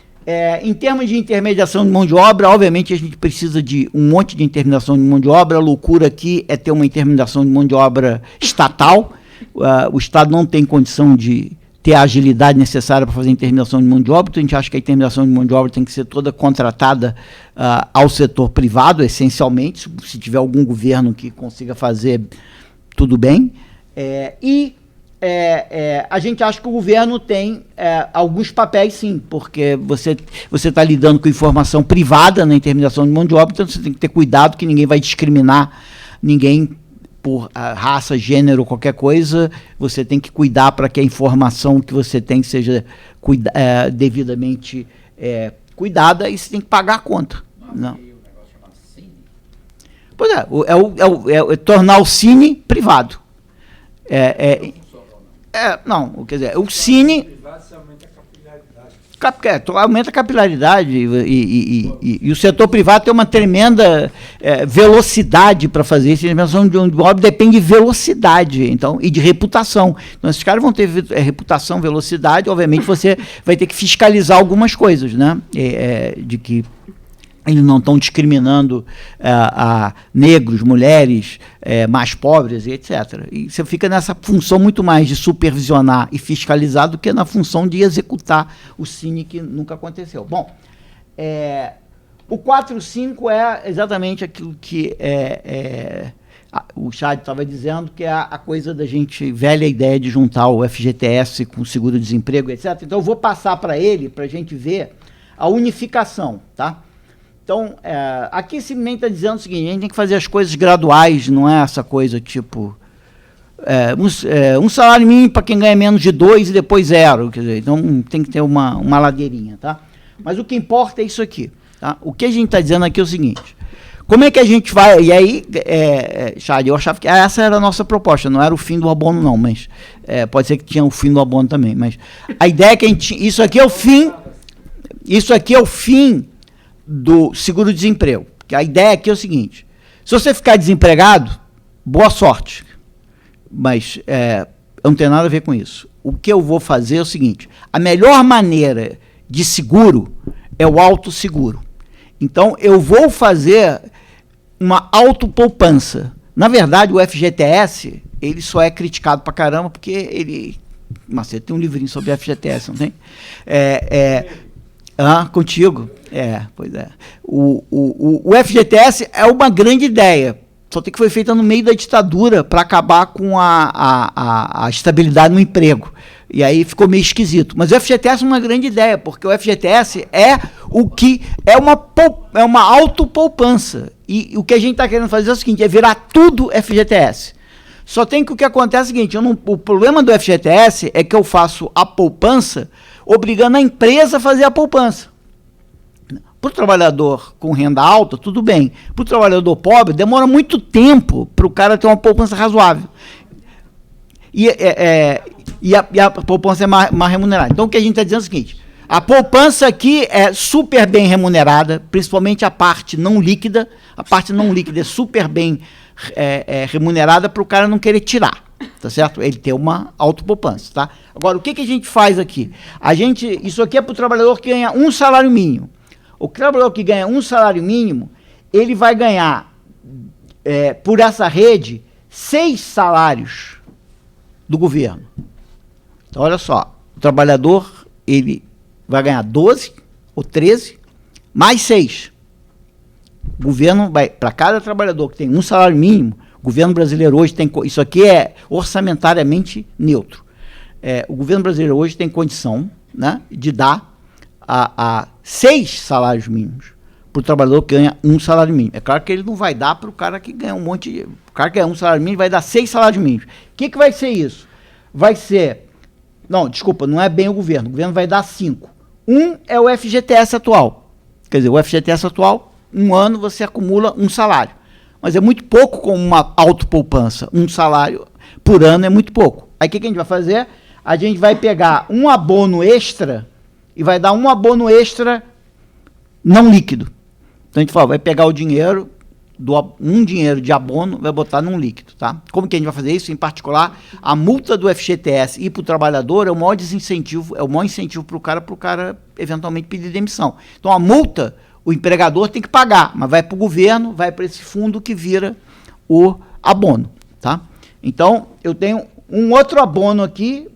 S2: em termos de intermediação de mão de obra, obviamente a gente precisa de um monte de intermediação de mão de obra. A loucura aqui é ter uma intermediação de mão de obra estatal. O Estado não tem condição de ter a agilidade necessária para fazer intermediação de mão de obra, então a gente acha que a intermediação de mão de obra tem que ser toda contratada ao setor privado, essencialmente, se tiver algum governo que consiga fazer, tudo bem. A gente acha que o governo tem alguns papéis, sim, porque você está lidando com informação privada na intermediação de mão de obra, então você tem que ter cuidado que ninguém vai discriminar ninguém por raça, gênero, qualquer coisa. Você tem que cuidar para que a informação que você tem seja devidamente cuidada, e você tem que pagar a conta. Não. Pois é tornar o Cine privado. Não, quer dizer, o Cine aumenta a capilaridade e o setor privado tem uma tremenda velocidade para fazer isso. A intervenção de obra depende de velocidade, então, e de reputação. Então, esses caras vão ter reputação, velocidade, obviamente você vai ter que fiscalizar algumas coisas, né? De que eles não estão discriminando a negros, mulheres, mais pobres, e etc. E você fica nessa função muito mais de supervisionar e fiscalizar do que na função de executar o Cine, que nunca aconteceu. Bom, o 4.5 é exatamente aquilo que o Chad estava dizendo, que é a coisa da gente, velha ideia de juntar o FGTS com o seguro-desemprego, etc. Então eu vou passar para ele, para a gente ver a unificação, tá? Então, aqui simplesmente está dizendo o seguinte, a gente tem que fazer as coisas graduais, não é essa coisa tipo um salário mínimo para quem ganha menos de 2 e depois 0, quer dizer, então tem que ter uma ladeirinha, tá? Mas o que importa é isso aqui, tá? O que a gente está dizendo aqui é o seguinte, como é que a gente vai, e aí, Chad, eu achava que essa era a nossa proposta, não era o fim do abono não, mas pode ser que tinha o fim do abono também, mas a ideia é que isso aqui é o fim do seguro-desemprego. Porque a ideia aqui é o seguinte, se você ficar desempregado, boa sorte, mas não tem nada a ver com isso. O que eu vou fazer é o seguinte, a melhor maneira de seguro é o autosseguro. Então, eu vou fazer uma autopoupança. Na verdade, o FGTS, ele só é criticado pra caramba porque ele... Mas você tem um livrinho sobre FGTS, não tem? Contigo. Pois é. O FGTS é uma grande ideia, só que foi feita no meio da ditadura para acabar com a estabilidade no emprego. E aí ficou meio esquisito. Mas o FGTS é uma grande ideia, porque o FGTS é uma autopoupança. E o que a gente está querendo fazer é o seguinte, é virar tudo FGTS. Só tem que o que acontece é o seguinte, o problema do FGTS é que eu faço a poupança obrigando a empresa a fazer a poupança. Para o trabalhador com renda alta, tudo bem. Para o trabalhador pobre, demora muito tempo para o cara ter uma poupança razoável. E a poupança é mais remunerada. Então, o que a gente está dizendo é o seguinte, a poupança aqui é super bem remunerada, principalmente a parte não líquida. A parte não líquida é super bem remunerada para o cara não querer tirar. Tá certo? Ele tem uma autopoupança, tá? Agora, o que a gente faz aqui? Isso aqui é para o trabalhador que ganha um salário mínimo. O trabalhador que ganha um salário mínimo, ele vai ganhar, por essa rede, 6 salários do governo. Então, olha só, o trabalhador, ele vai ganhar 12 ou 13, mais 6. O governo vai, para cada trabalhador que tem um salário mínimo, o governo brasileiro hoje tem, isso aqui é orçamentariamente neutro. O governo brasileiro hoje tem condição, né, de dar a 6 salários mínimos para o trabalhador que ganha um salário mínimo. É claro que ele não vai dar para o cara que ganha um monte de... O cara que ganha um salário mínimo vai dar 6 salários mínimos. O que vai ser isso? Vai ser... Não, desculpa, não é bem o governo. O governo vai dar 5. Um é o FGTS atual. Quer dizer, o FGTS atual, um ano você acumula um salário. Mas é muito pouco com uma autopoupança. Um salário por ano é muito pouco. Aí o que a gente vai fazer? A gente vai pegar um abono extra e vai dar um abono extra não líquido. Então a gente fala, vai pegar o dinheiro, um dinheiro de abono, vai botar num líquido, tá? Como que a gente vai fazer isso? Em particular, a multa do FGTS e para o trabalhador é o maior desincentivo, é o maior incentivo para o cara eventualmente pedir demissão. Então a multa, o empregador tem que pagar, mas vai para o governo, vai para esse fundo que vira o abono, tá? Então eu tenho um outro abono aqui,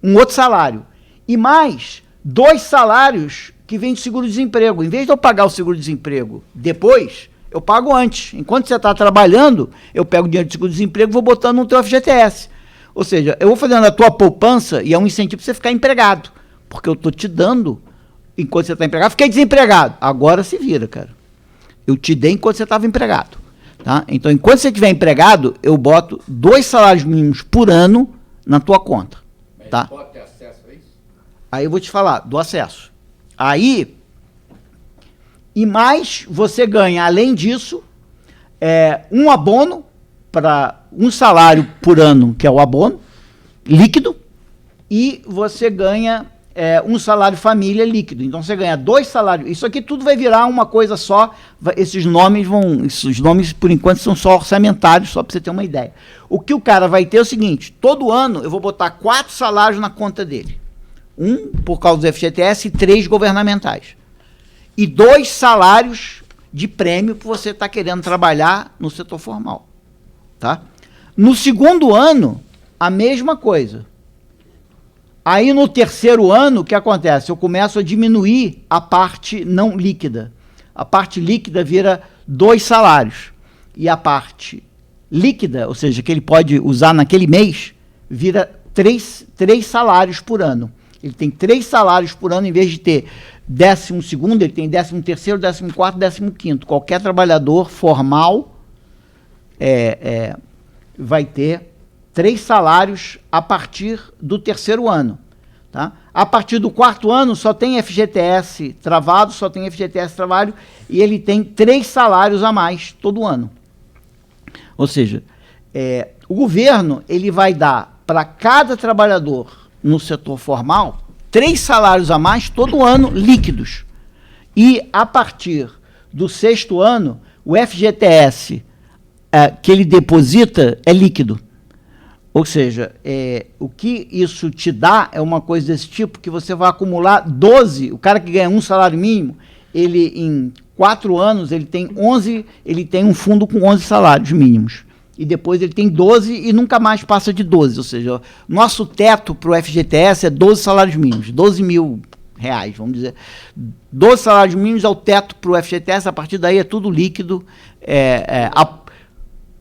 S2: um outro salário, e mais 2 salários que vêm de seguro-desemprego. Em vez de eu pagar o seguro-desemprego depois, eu pago antes. Enquanto você está trabalhando, eu pego o dinheiro de seguro-desemprego e vou botando no teu FGTS. Ou seja, eu vou fazendo a tua poupança e é um incentivo para você ficar empregado. Porque eu estou te dando, enquanto você está empregado, fiquei desempregado. Agora se vira, cara. Eu te dei enquanto você estava empregado. Tá? Então, enquanto você estiver empregado, eu boto 2 salários mínimos por ano na tua conta. Tá?
S5: Pode ter acesso a isso?
S2: Aí eu vou te falar do acesso. Aí, e mais você ganha, além disso, um abono para um salário por ano, que é o abono líquido, e você ganha um salário família líquido. Então você ganha 2 salários. Isso aqui tudo vai virar uma coisa só. Esses nomes, por enquanto, são só orçamentários, só para você ter uma ideia. O que o cara vai ter é o seguinte: todo ano eu vou botar 4 salários na conta dele. 1 por causa do FGTS e 3 governamentais. E 2 salários de prêmio por você estar querendo trabalhar no setor formal. Tá? No segundo ano, a mesma coisa. Aí no terceiro ano, o que acontece? Eu começo a diminuir a parte não líquida. A parte líquida vira 2 salários. E a parte líquida, ou seja, que ele pode usar naquele mês, vira 3 salários por ano. Ele tem 3 salários por ano, em vez de ter 12º, ele tem 13º, 14º, 15º. Qualquer trabalhador formal vai ter 3 salários a partir do terceiro ano. Tá? A partir do 4º ano, só tem FGTS travado, só tem FGTS trabalho, e ele tem 3 salários a mais todo ano. Ou seja, o governo ele vai dar para cada trabalhador no setor formal 3 salários a mais todo ano líquidos. E a partir do 6º ano, o FGTS que ele deposita é líquido. Ou seja, o que isso te dá é uma coisa desse tipo, que você vai acumular 12, o cara que ganha um salário mínimo, ele em 4 anos, ele tem um fundo com 11 salários mínimos. E depois ele tem 12 e nunca mais passa de 12. Ou seja, nosso teto para o FGTS é 12 salários mínimos, 12 mil reais, vamos dizer. 12 salários mínimos é o teto para o FGTS, a partir daí é tudo líquido.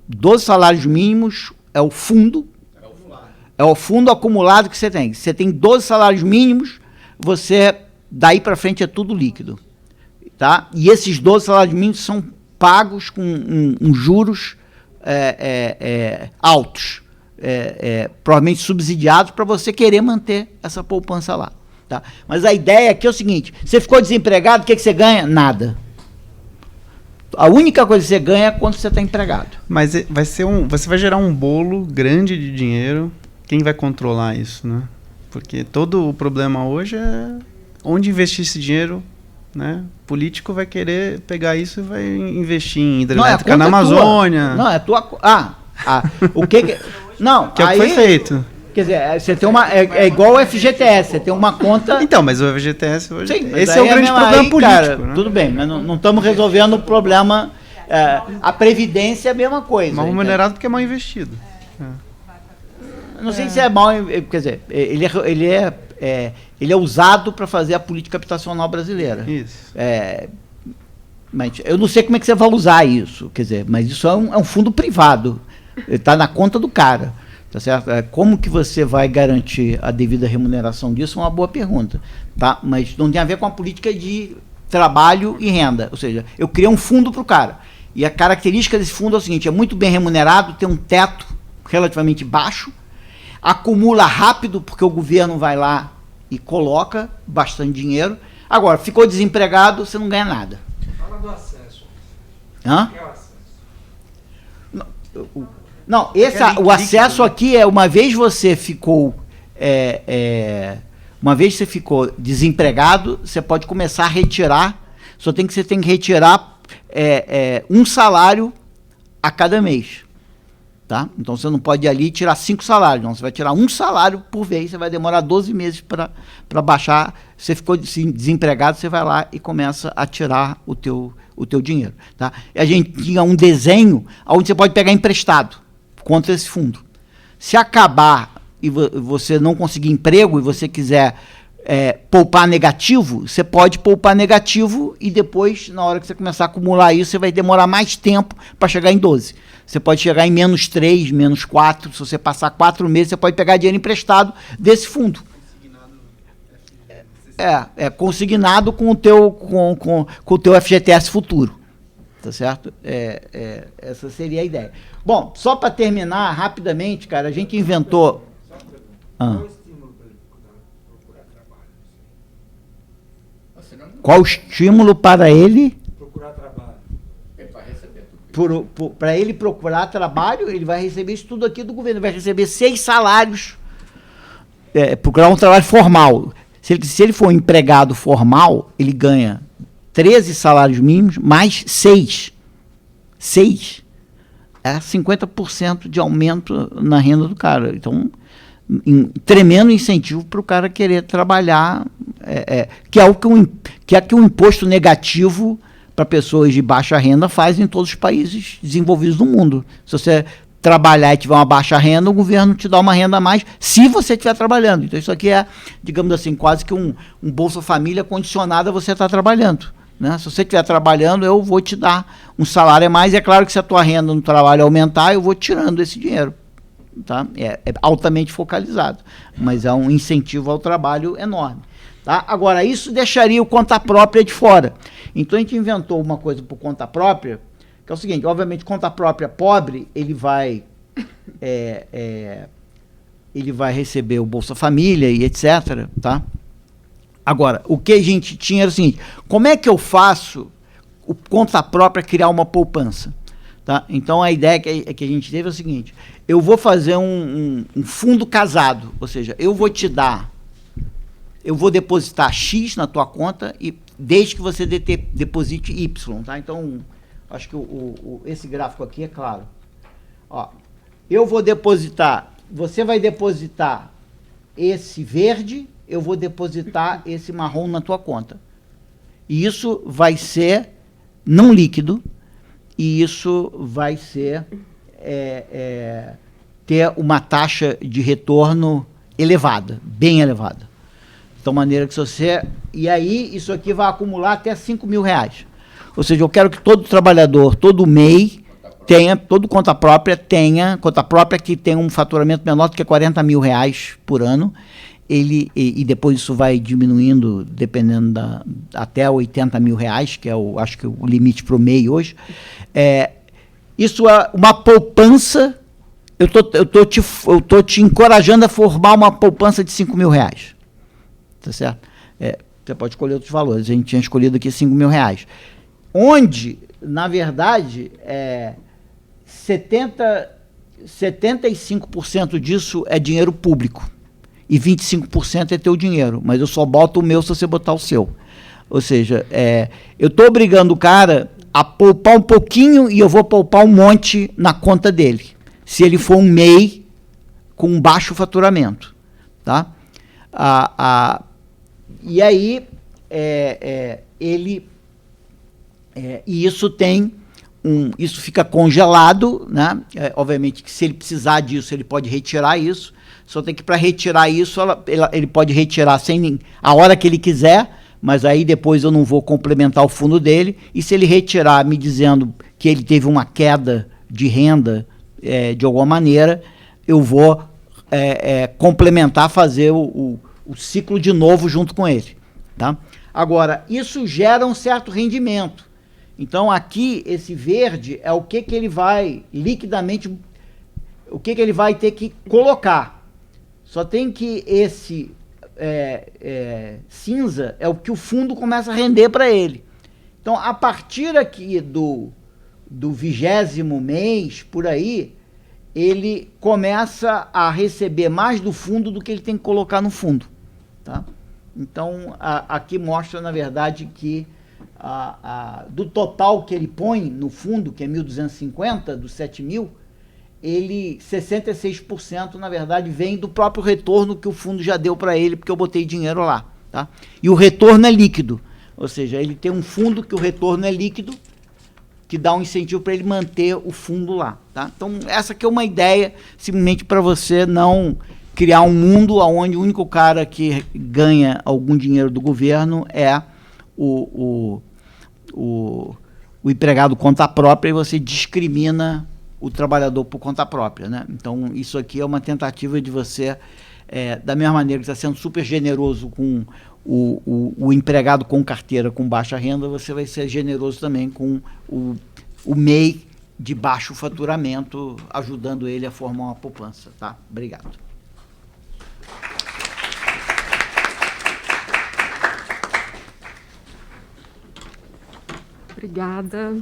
S2: 12 salários mínimos é o fundo. É o fundo acumulado que você tem. Você tem 12 salários mínimos, daí para frente é tudo líquido. Tá? E esses 12 salários mínimos são pagos com juros altos, provavelmente subsidiados, para você querer manter essa poupança lá. Tá? Mas a ideia aqui é o seguinte: você ficou desempregado, o que você ganha? Nada. A única coisa que você ganha é quando você está empregado.
S3: Mas você vai gerar um bolo grande de dinheiro. Quem vai controlar isso, né? Porque todo o problema hoje é onde investir esse dinheiro, né? O político vai querer pegar isso e vai investir em hidrelétrica na Amazônia.
S2: Não, é tua... o que... Não,
S3: que é o que foi feito.
S2: Quer dizer, você tem uma... É igual o FGTS, você tem uma conta...
S3: Então, mas o FGTS hoje...
S2: Sim,
S3: esse é o grande problema político,
S2: cara,
S3: né?
S2: Tudo bem, mas não estamos resolvendo o problema... a Previdência é a mesma coisa.
S3: Mal remunerado porque é mal investido.
S2: Não sei se é mal... Quer dizer, ele é usado para fazer a política habitacional brasileira.
S3: Isso.
S2: Mas eu não sei como é que você vai usar isso, quer dizer, mas isso é um fundo privado, está na conta do cara, tá certo? Como que você vai garantir a devida remuneração disso é uma boa pergunta, tá? Mas não tem a ver com a política de trabalho e renda, ou seja, eu criei um fundo para o cara, e a característica desse fundo é o seguinte, é muito bem remunerado, tem um teto relativamente baixo, acumula rápido, porque o governo vai lá e coloca bastante dinheiro. Agora, ficou desempregado, você não ganha nada.
S4: Fala do acesso.
S2: Hã?
S4: O que é o acesso?
S2: Não, o acesso aqui é uma vez você ficou uma vez você ficou desempregado, você pode começar a retirar, você tem que retirar um salário a cada mês. Tá? Então você não pode ir ali e tirar 5 salários, não. Você vai tirar um salário por vez, você vai demorar 12 meses para baixar. Você ficou desempregado, você vai lá e começa a tirar o teu dinheiro. Tá? E a gente tinha um desenho onde você pode pegar emprestado contra esse fundo. Se acabar e você não conseguir emprego e você quiser poupar negativo, você pode poupar negativo e depois, na hora que você começar a acumular isso, você vai demorar mais tempo para chegar em 12. Você pode chegar em -3, -4, se você passar 4 meses, você pode pegar dinheiro emprestado desse fundo. Consignado com o teu FGTS futuro. Tá certo? Essa seria a ideia. Bom, só para terminar rapidamente, cara, a gente inventou... Qual o estímulo para ele?
S4: Procurar trabalho.
S2: Para ele procurar trabalho, ele vai receber isso tudo aqui do governo. Ele vai receber 6 salários. Procurar um trabalho formal. Se ele for empregado formal, ele ganha 13 salários mínimos mais 6. 6. É 50% de aumento na renda do cara. Então, tremendo incentivo para o cara querer trabalhar, que é o que o imposto negativo para pessoas de baixa renda faz em todos os países desenvolvidos do mundo. Se você trabalhar e tiver uma baixa renda, o governo te dá uma renda a mais se você estiver trabalhando. Então isso aqui é, digamos assim, quase que um Bolsa Família condicionado a você estar trabalhando. Né? Se você estiver trabalhando, eu vou te dar um salário a mais. E é claro que se a tua renda no trabalho aumentar, eu vou tirando esse dinheiro. Tá? É altamente focalizado, mas é um incentivo ao trabalho enorme. Tá? Agora, isso deixaria o conta própria de fora. Então, a gente inventou uma coisa por conta própria, que é o seguinte, obviamente, conta própria pobre, ele vai receber o Bolsa Família e etc. Tá? Agora, o que a gente tinha era o seguinte, como é que eu faço o conta própria criar uma poupança? Tá? Então, a ideia que a gente teve é o seguinte, eu vou fazer um fundo casado, ou seja, eu vou depositar X na tua conta e desde que você deposite Y, tá? Então, acho que esse gráfico aqui é claro. Ó, eu vou depositar, você vai depositar esse verde, eu vou depositar esse marrom na tua conta. E isso vai ser não líquido, e isso vai ser ter uma taxa de retorno elevada, bem elevada. De tal maneira que se você... E aí, isso aqui vai acumular até R$5.000. Ou seja, eu quero que todo trabalhador, todo MEI, todo conta própria que tenha um faturamento menor do que R$40.000 por ano, e depois isso vai diminuindo, dependendo até R$80.000, que é acho que o limite para o MEI hoje. Isso é uma poupança. Eu tô te encorajando a formar uma poupança de R$5.000. Tá certo? Você pode escolher outros valores. A gente tinha escolhido aqui R$5.000. Onde, na verdade, 75% disso é dinheiro público. E 25% é teu dinheiro. Mas eu só boto o meu se você botar o seu. Ou seja, eu estou obrigando o cara a poupar um pouquinho e eu vou poupar um monte na conta dele. Se ele for um MEI com um baixo faturamento. Tá? E aí, e isso isso fica congelado, né? Obviamente que se ele precisar disso, ele pode retirar isso, só tem que para retirar isso, ele pode retirar a hora que ele quiser, mas aí depois eu não vou complementar o fundo dele, e se ele retirar me dizendo que ele teve uma queda de renda de alguma maneira, eu vou complementar, fazer o ciclo de novo junto com ele. Tá? Agora, isso gera um certo rendimento. Então, aqui, esse verde é o que ele vai liquidamente, o que ele vai ter que colocar. Só tem que esse cinza é o que o fundo começa a render para ele. Então, a partir aqui do 20º mês, por aí, ele começa a receber mais do fundo do que ele tem que colocar no fundo. Tá? Então, aqui mostra, na verdade, que do total que ele põe no fundo, que é 1.250, dos 7.000, 66%, na verdade, vem do próprio retorno que o fundo já deu para ele, porque eu botei dinheiro lá. Tá? E o retorno é líquido, ou seja, ele tem um fundo que o retorno é líquido, que dá um incentivo para ele manter o fundo lá. Tá? Então, essa aqui é uma ideia, simplesmente para você não criar um mundo onde o único cara que ganha algum dinheiro do governo é o empregado conta própria, e você discrimina o trabalhador por conta própria. Né? Então, isso aqui é uma tentativa de você, da mesma maneira que está sendo super generoso com o empregado com carteira com baixa renda, você vai ser generoso também com o MEI de baixo faturamento, ajudando ele a formar uma poupança. Tá? Obrigado.
S1: Obrigada,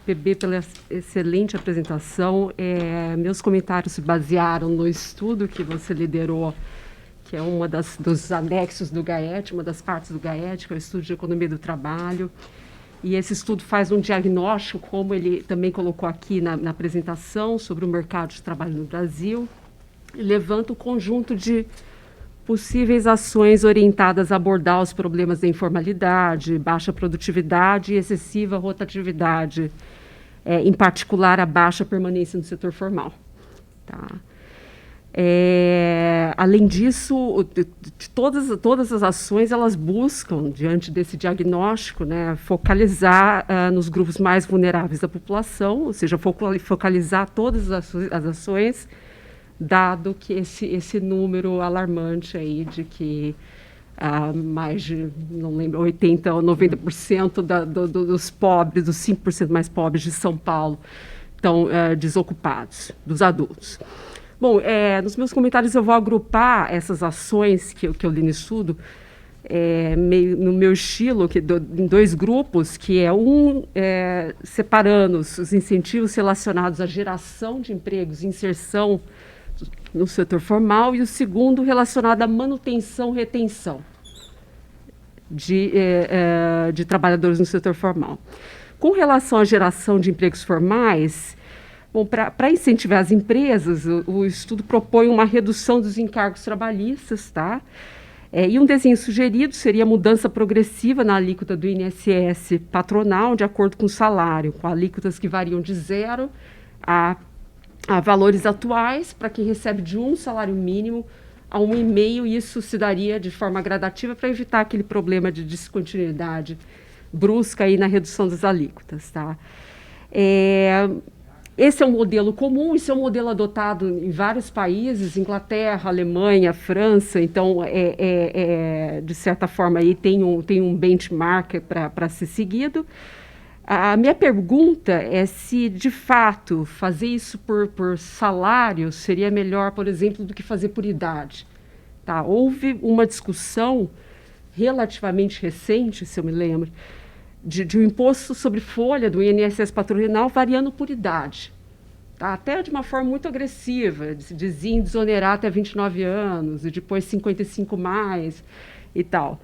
S1: PB, pela excelente apresentação. Meus comentários se basearam no estudo que você liderou, que é uma dos anexos do GAET, uma das partes do GAET, que é o estudo de economia do trabalho. E esse estudo faz um diagnóstico, como ele também colocou aqui na apresentação, sobre o mercado de trabalho no Brasil, e levanta um conjunto de possíveis ações orientadas a abordar os problemas da informalidade, baixa produtividade e excessiva rotatividade, em particular a baixa permanência no setor formal. Tá? Além disso, todas as ações elas buscam, diante desse diagnóstico, né, focalizar nos grupos mais vulneráveis da população, ou seja, focalizar todas as ações, dado que esse número alarmante aí de que mais de, não lembro, 80% ou 90% dos pobres, dos 5% mais pobres de São Paulo, estão desocupados, dos adultos. Bom, nos meus comentários eu vou agrupar essas ações que eu li no estudo, no meu estilo, em dois grupos, que separando os incentivos relacionados à geração de empregos e inserção no setor formal, e o segundo relacionado à manutenção e retenção de trabalhadores no setor formal. Com relação à geração de empregos formais, para incentivar as empresas, o estudo propõe uma redução dos encargos trabalhistas, tá? E um desenho sugerido seria a mudança progressiva na alíquota do INSS patronal, de acordo com o salário, com alíquotas que variam de 0 a valores atuais, para quem recebe de um salário mínimo a 1,5, e isso se daria de forma gradativa para evitar aquele problema de descontinuidade brusca aí na redução das alíquotas. Tá? Esse é um modelo comum, isso é um modelo adotado em vários países, Inglaterra, Alemanha, França, então, de certa forma, aí tem um benchmark para ser seguido. A minha pergunta é se, de fato, fazer isso por salário seria melhor, por exemplo, do que fazer por idade. Tá? Houve uma discussão relativamente recente, se eu me lembro, de um imposto sobre folha do INSS patronal variando por idade. Tá? Até de uma forma muito agressiva, dizia desonerar até 29 anos, e depois 55 mais e tal.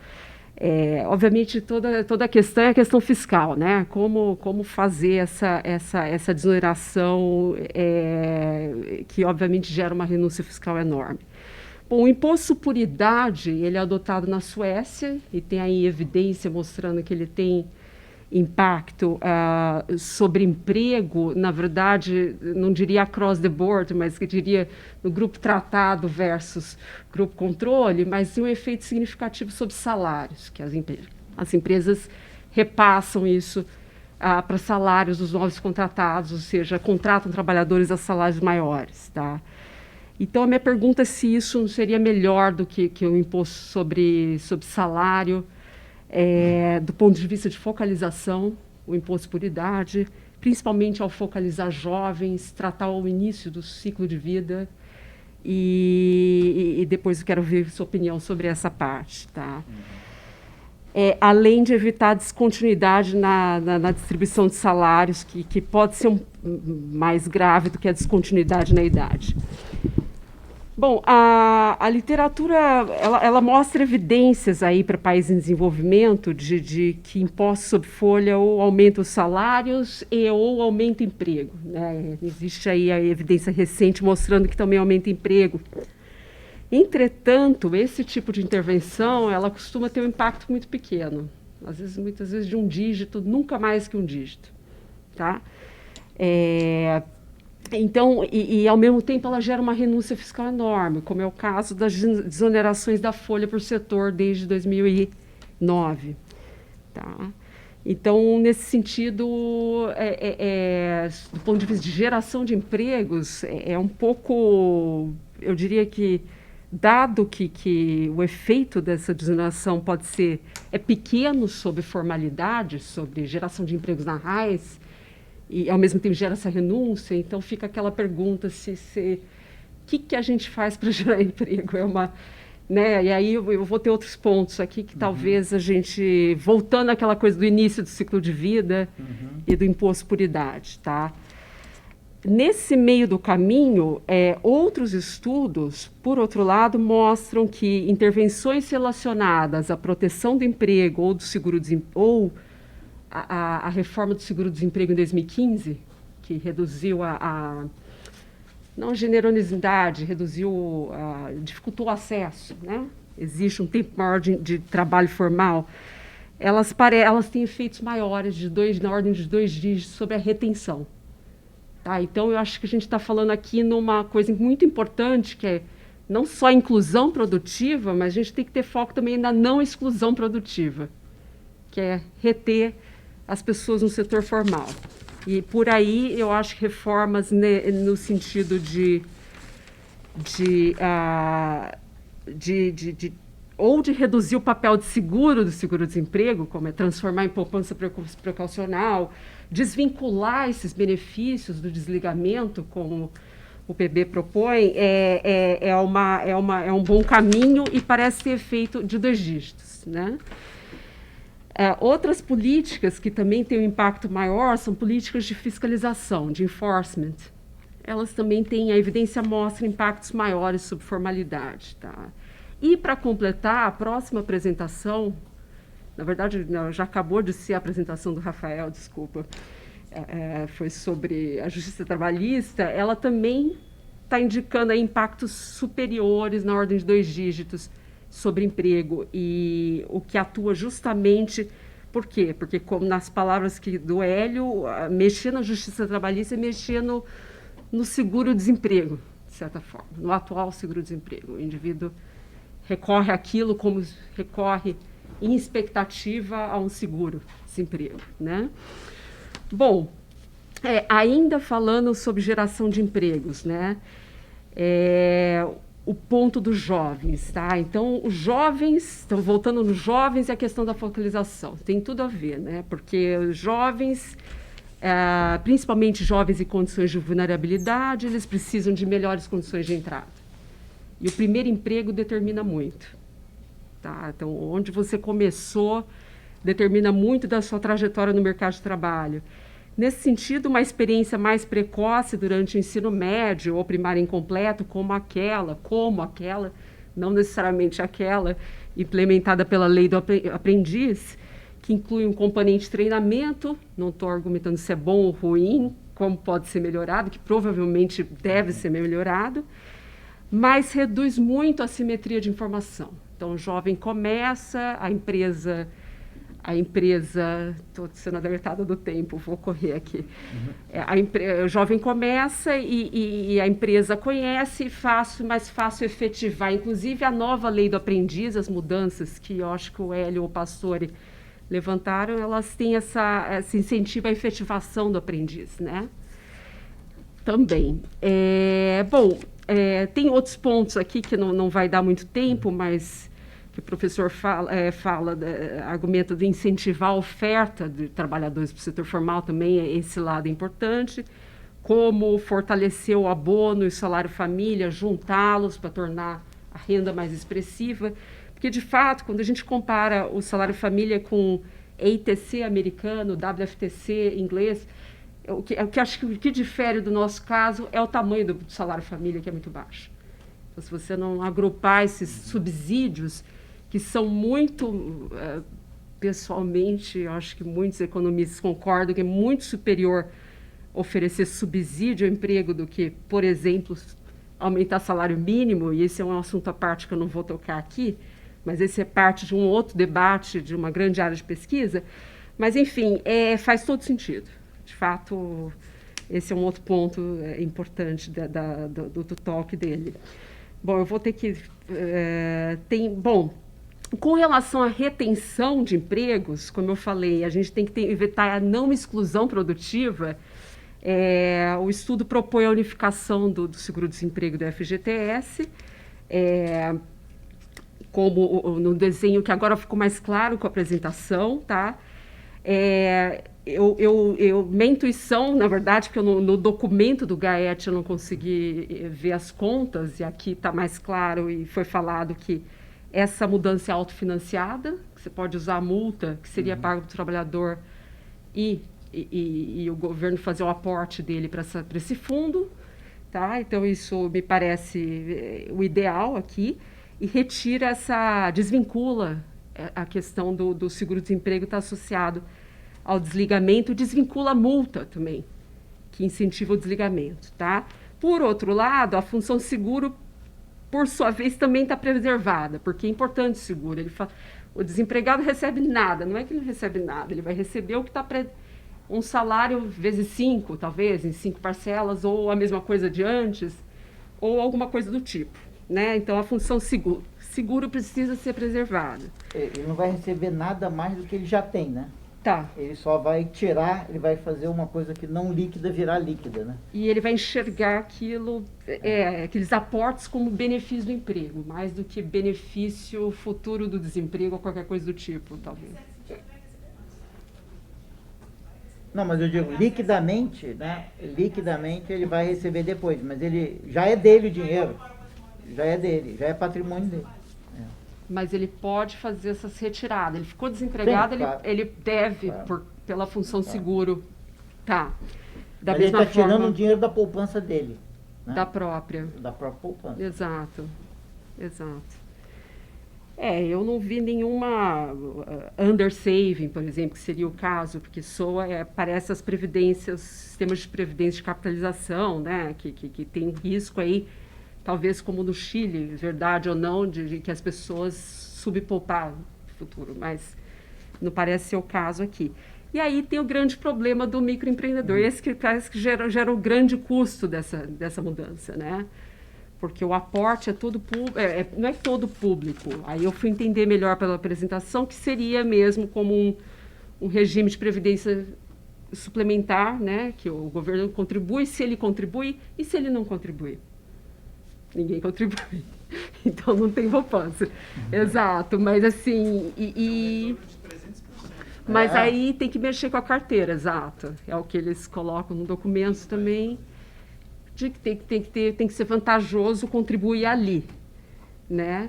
S1: Obviamente, toda a questão é a questão fiscal, né? Como fazer essa desoneração que, obviamente, gera uma renúncia fiscal enorme. Bom, o imposto por idade, ele é adotado na Suécia, e tem aí evidência mostrando que ele tem impacto sobre emprego, na verdade, não diria across the board, mas que diria no grupo tratado versus grupo controle, mas tem um efeito significativo sobre salários, que as empresas repassam isso para salários dos novos contratados, ou seja, contratam trabalhadores a salários maiores. Tá? Então, a minha pergunta é se isso não seria melhor do que o imposto sobre salário, do ponto de vista de focalização, o imposto por idade, principalmente ao focalizar jovens, tratar o início do ciclo de vida, e depois eu quero ver sua opinião sobre essa parte. Tá? Além de evitar a descontinuidade na distribuição de salários, que pode ser mais grave do que a descontinuidade na idade. Bom, a literatura ela mostra evidências aí para países em desenvolvimento de que impostos sobre folha ou aumentam os salários ou aumenta o emprego. Né? Existe aí a evidência recente mostrando que também aumenta o emprego. Entretanto, esse tipo de intervenção ela costuma ter um impacto muito pequeno, muitas vezes de um dígito, nunca mais que um dígito. Tá? Então, ao mesmo tempo, ela gera uma renúncia fiscal enorme, como é o caso das desonerações da folha por setor desde 2009. Tá? Então, nesse sentido, do ponto de vista de geração de empregos, um pouco, eu diria que, dado que o efeito dessa desoneração pode ser pequeno sobre formalidade, sobre geração de empregos na RAIS, e, ao mesmo tempo, gera essa renúncia, então fica aquela pergunta o que a gente faz para gerar emprego? Né? E aí eu vou ter outros pontos aqui que talvez a gente, voltando àquela coisa do início do ciclo de vida e do imposto por idade. Tá? Nesse meio do caminho, outros estudos, por outro lado, mostram que intervenções relacionadas à proteção do emprego ou do seguro-desemprego, a reforma do seguro-desemprego em 2015, que reduziu não a generosidade, dificultou o acesso, né? Existe um tempo maior de trabalho formal, elas têm efeitos maiores, na ordem de 2 dígitos, sobre a retenção. Tá? Então, eu acho que a gente está falando aqui numa coisa muito importante, que é não só a inclusão produtiva, mas a gente tem que ter foco também na não exclusão produtiva, que é reter as pessoas no setor formal. E por aí eu acho que reformas no sentido de reduzir o papel de seguro do seguro-desemprego, como transformar em poupança precaucional, desvincular esses benefícios do desligamento, como o PB propõe, é um bom caminho e parece ter efeito de 2 dígitos, né? Outras políticas que também têm um impacto maior são políticas de fiscalização, de enforcement. Elas também têm, a evidência mostra impactos maiores sobre formalidade. Tá? E, para completar, a próxima apresentação, na verdade, já acabou de ser a apresentação do Rafael, desculpa, foi sobre a justiça trabalhista, ela também está indicando aí impactos superiores na ordem de 2 dígitos sobre emprego, e o que atua justamente, por quê? Porque, como nas palavras do Hélio, mexer na justiça trabalhista é mexer no seguro-desemprego, de certa forma, no atual seguro-desemprego. O indivíduo recorre àquilo como recorre em expectativa a um seguro-desemprego. Né? Bom, ainda falando sobre geração de empregos, né? O ponto dos jovens, tá? Então, os jovens, voltando nos jovens, é a questão da focalização. Tem tudo a ver, né? Porque os jovens, principalmente jovens em condições de vulnerabilidade, eles precisam de melhores condições de entrada. E o primeiro emprego determina muito. Tá? Então, onde você começou determina muito da sua trajetória no mercado de trabalho. Nesse sentido, uma experiência mais precoce durante o ensino médio ou primário incompleto, como aquela, não necessariamente aquela, implementada pela lei do aprendiz, que inclui um componente de treinamento, não estou argumentando se é bom ou ruim, como pode ser melhorado, que provavelmente deve ser melhorado, mas reduz muito a assimetria de informação. Então, o jovem começa, a empresa a empresa, estou sendo alertada do tempo, vou correr aqui. O jovem começa e a empresa conhece, mais fácil efetivar. Inclusive, a nova lei do aprendiz, as mudanças que eu acho que o Hélio ou o Pastore levantaram, elas têm esse incentivo à efetivação do aprendiz, né? Também. Tem outros pontos aqui que não vai dar muito tempo, mas que o professor argumenta de incentivar a oferta de trabalhadores para o setor formal, também esse lado é importante, como fortalecer o abono e o salário família, juntá-los para tornar a renda mais expressiva, porque, de fato, quando a gente compara o salário família com EITC americano, WFTC inglês, o que acho que o que difere do nosso caso é o tamanho do salário família, que é muito baixo. Então, se você não agrupar esses subsídios, que são muito, pessoalmente, eu acho que muitos economistas concordam que é muito superior oferecer subsídio ao emprego do que, por exemplo, aumentar salário mínimo, e esse é um assunto à parte que eu não vou tocar aqui, mas esse é parte de um outro debate, de uma grande área de pesquisa. Mas, enfim, faz todo sentido. De fato, esse é um outro ponto importante do toque dele. Bom, eu vou ter que... Com relação à retenção de empregos, como eu falei, a gente tem que evitar a não exclusão produtiva. O estudo propõe a unificação do seguro-desemprego do FGTS, como no desenho que agora ficou mais claro com a apresentação, tá? Minha intuição, na verdade, porque no documento do GAET eu não consegui ver as contas, e aqui está mais claro e foi falado que essa mudança é autofinanciada, que você pode usar a multa que seria paga para o trabalhador e o governo fazer o aporte dele para esse fundo, tá? Então, isso me parece o ideal aqui, e retira desvincula a questão do seguro-desemprego está associado ao desligamento, desvincula a multa também, que incentiva o desligamento, tá? Por outro lado, a função seguro, por sua vez, também está preservada, porque é importante o seguro. O desempregado recebe nada, não é que não recebe nada, ele vai receber o que está um salário vezes 5, talvez, em 5 parcelas, ou a mesma coisa de antes, ou alguma coisa do tipo, né? Então, a função seguro precisa ser preservada.
S2: Ele não vai receber nada mais do que ele já tem, né?
S1: Tá.
S2: Ele só vai tirar, ele vai fazer uma coisa que não líquida virar líquida, né?
S1: E ele vai enxergar aqueles aportes como benefício do emprego, mais do que benefício futuro do desemprego ou qualquer coisa do tipo, talvez.
S2: Não, mas eu digo, liquidamente, né? Liquidamente ele vai receber depois, mas ele já é dele o dinheiro. Já é dele, já é patrimônio dele.
S1: Mas ele pode fazer essas retiradas. Ele ficou desempregado, sim, claro. Ele deve, claro, pela função seguro. Tá.
S2: Da mas mesma ele está tirando o dinheiro da poupança dele. Né?
S1: Da própria
S2: poupança.
S1: Exato. Eu não vi nenhuma undersaving, por exemplo, que seria o caso, porque parece as previdências, sistemas de previdência de capitalização, né, que tem um risco aí, talvez como no Chile, verdade ou não, de que as pessoas subpouparam no futuro, mas não parece ser o caso aqui. E aí tem o grande problema do microempreendedor, esse que parece que gera o grande custo dessa mudança, né? Porque o aporte não é todo público. Aí eu fui entender melhor pela apresentação que seria mesmo como um regime de previdência suplementar, né? Que o governo contribui, se ele contribui e se ele não contribuir. Ninguém contribui, então não tem poupança. Exato, mas assim, mas aí tem que mexer com a carteira, exato. É o que eles colocam no documento também, de que tem que ser vantajoso contribuir ali, né?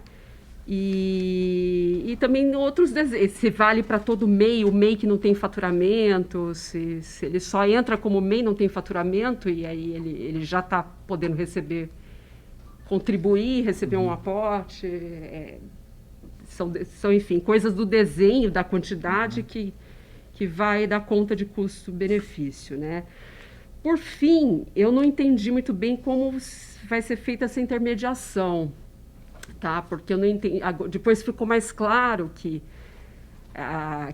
S1: E também outros desejos, se vale para todo MEI, o MEI que não tem faturamento, se ele só entra como MEI, não tem faturamento, e aí ele já está podendo contribuir, receber um aporte, são, enfim, coisas do desenho, da quantidade que vai dar conta de custo-benefício, né? Por fim, eu não entendi muito bem como vai ser feita essa intermediação, tá? Porque eu não entendi, depois ficou mais claro que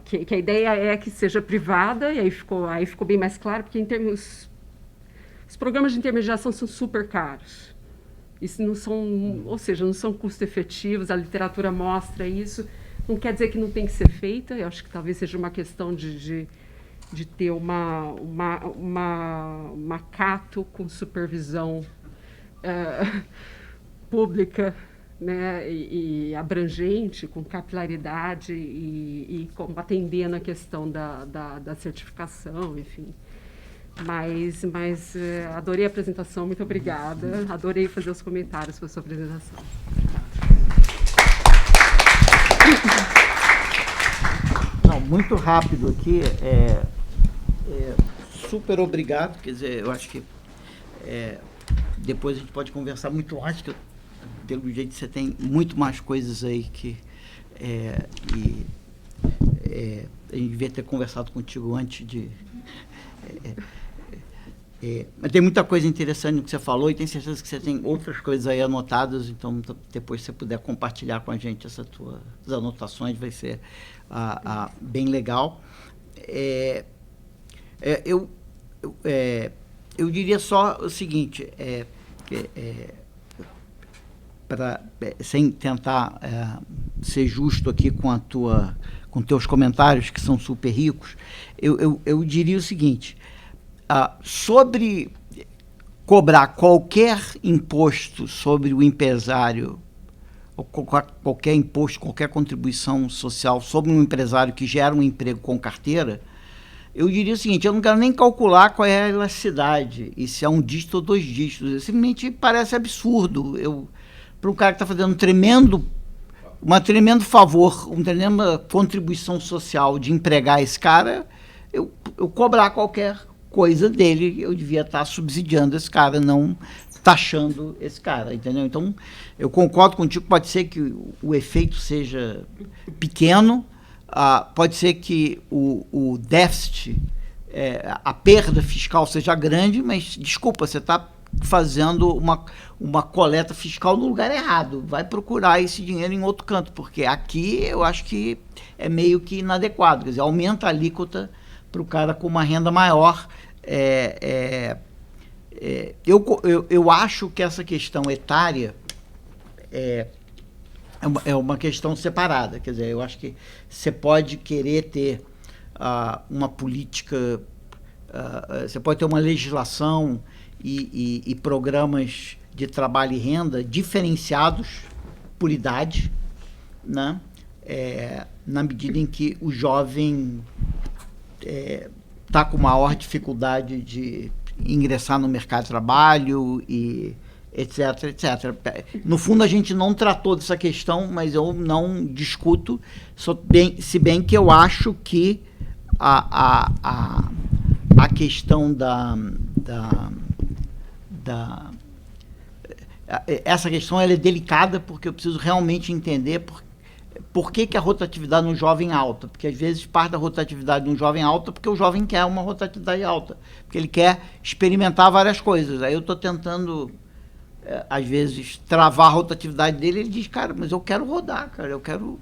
S1: que a ideia é que seja privada, e aí ficou bem mais claro, porque os programas de intermediação são super caros. Isso não são, ou seja, não são custo-efetivos, a literatura mostra isso. Não quer dizer que não tem que ser feita, eu acho que talvez seja uma questão de ter uma cato com supervisão pública, né, e abrangente, com capilaridade e atendendo a questão da certificação, enfim. Mas adorei a apresentação, muito obrigada. Adorei fazer os comentários sobre a sua apresentação.
S2: Não, muito rápido aqui. Super obrigado. Quer dizer, eu acho que depois a gente pode conversar muito mais, que pelo jeito você tem muito mais coisas aí que a gente devia ter conversado contigo antes de... mas tem muita coisa interessante no que você falou e tenho certeza que você tem outras coisas aí anotadas, então depois se você puder compartilhar com a gente essas tuas anotações, vai ser bem legal. Eu diria só o seguinte, sem tentar ser justo aqui com teus comentários, que são super ricos, eu diria o seguinte: sobre cobrar qualquer imposto sobre o empresário, ou qualquer imposto, qualquer contribuição social sobre um empresário que gera um emprego com carteira, eu diria o seguinte: eu não quero nem calcular qual é a elasticidade, e se é um dígito ou 2 dígitos. Simplesmente parece absurdo. Para um cara que está fazendo um tremendo favor, uma tremenda contribuição social de empregar esse cara, eu cobrar qualquer coisa dele, eu devia estar subsidiando esse cara, não taxando esse cara, entendeu? Então, eu concordo contigo, pode ser que o efeito seja pequeno, pode ser que o déficit, a perda fiscal seja grande, mas, desculpa, você está fazendo uma coleta fiscal no lugar errado. Vai procurar esse dinheiro em outro canto, porque aqui eu acho que é meio que inadequado. Quer dizer, aumenta a alíquota para o cara com uma renda maior. Eu acho que essa questão etária é uma questão separada. Quer dizer, eu acho que você pode querer ter uma política, você pode ter uma legislação e programas de trabalho e renda diferenciados por idade, né? Na medida em que o jovem está com maior dificuldade de ingressar no mercado de trabalho e etc, etc. No fundo, a gente não tratou dessa questão, mas eu não discuto, se bem que eu acho que a questão essa questão ela é delicada, porque eu preciso realmente entender por que a rotatividade no jovem é alta. Porque às vezes parte da rotatividade de um jovem alta porque o jovem quer uma rotatividade alta, porque ele quer experimentar várias coisas. Aí eu estou tentando, às vezes, travar a rotatividade dele, ele diz: cara, mas eu quero rodar, cara, eu quero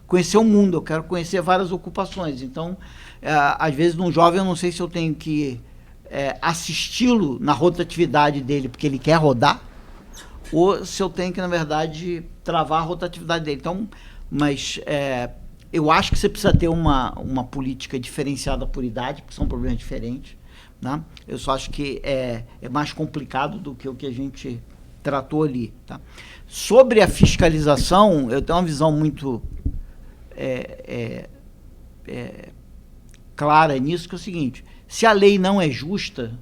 S2: conhecer o mundo, eu quero conhecer várias ocupações. Então, às vezes, num jovem, eu não sei se eu tenho que assisti-lo na rotatividade dele porque ele quer rodar, ou se eu tenho que, na verdade, travar a rotatividade dele. Então, mas eu acho que você precisa ter uma política diferenciada por idade, porque são problemas diferentes, né? Eu só acho que é mais complicado do que o que a gente tratou ali, tá? Sobre a fiscalização, eu tenho uma visão muito clara nisso, que é o seguinte: se a lei não é justa,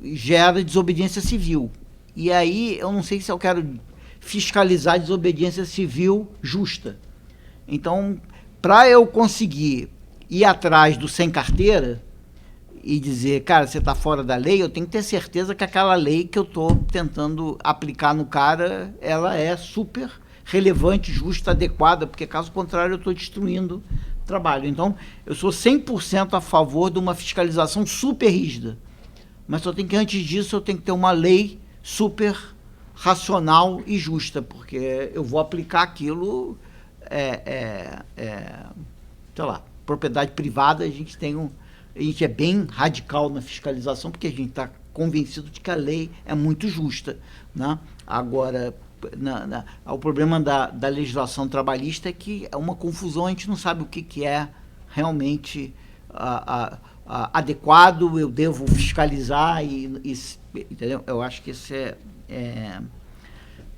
S2: gera desobediência civil. E aí eu não sei se eu quero fiscalizar desobediência civil justa. Então, para eu conseguir ir atrás do sem carteira e dizer, cara, você está fora da lei, eu tenho que ter certeza que aquela lei que eu estou tentando aplicar no cara, ela é super relevante, justa, adequada, porque caso contrário eu estou destruindo o trabalho. Então, eu sou 100% a favor de uma fiscalização super rígida, mas só tem que, antes disso, eu tenho que ter uma lei super racional e justa, porque eu vou aplicar aquilo sei lá, propriedade privada, a gente é bem radical na fiscalização, porque a gente está convencido de que a lei é muito justa, né? Agora, o problema da legislação trabalhista é que é uma confusão, a gente não sabe o que é realmente adequado, eu devo fiscalizar, entendeu? Eu acho que isso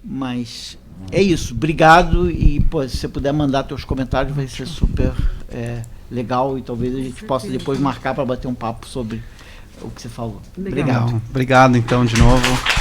S2: mas é isso, obrigado, e pô, se você puder mandar seus comentários vai ser super legal, e talvez a gente possa depois marcar para bater um papo sobre o que você falou.
S1: Legal.
S3: Obrigado então de novo.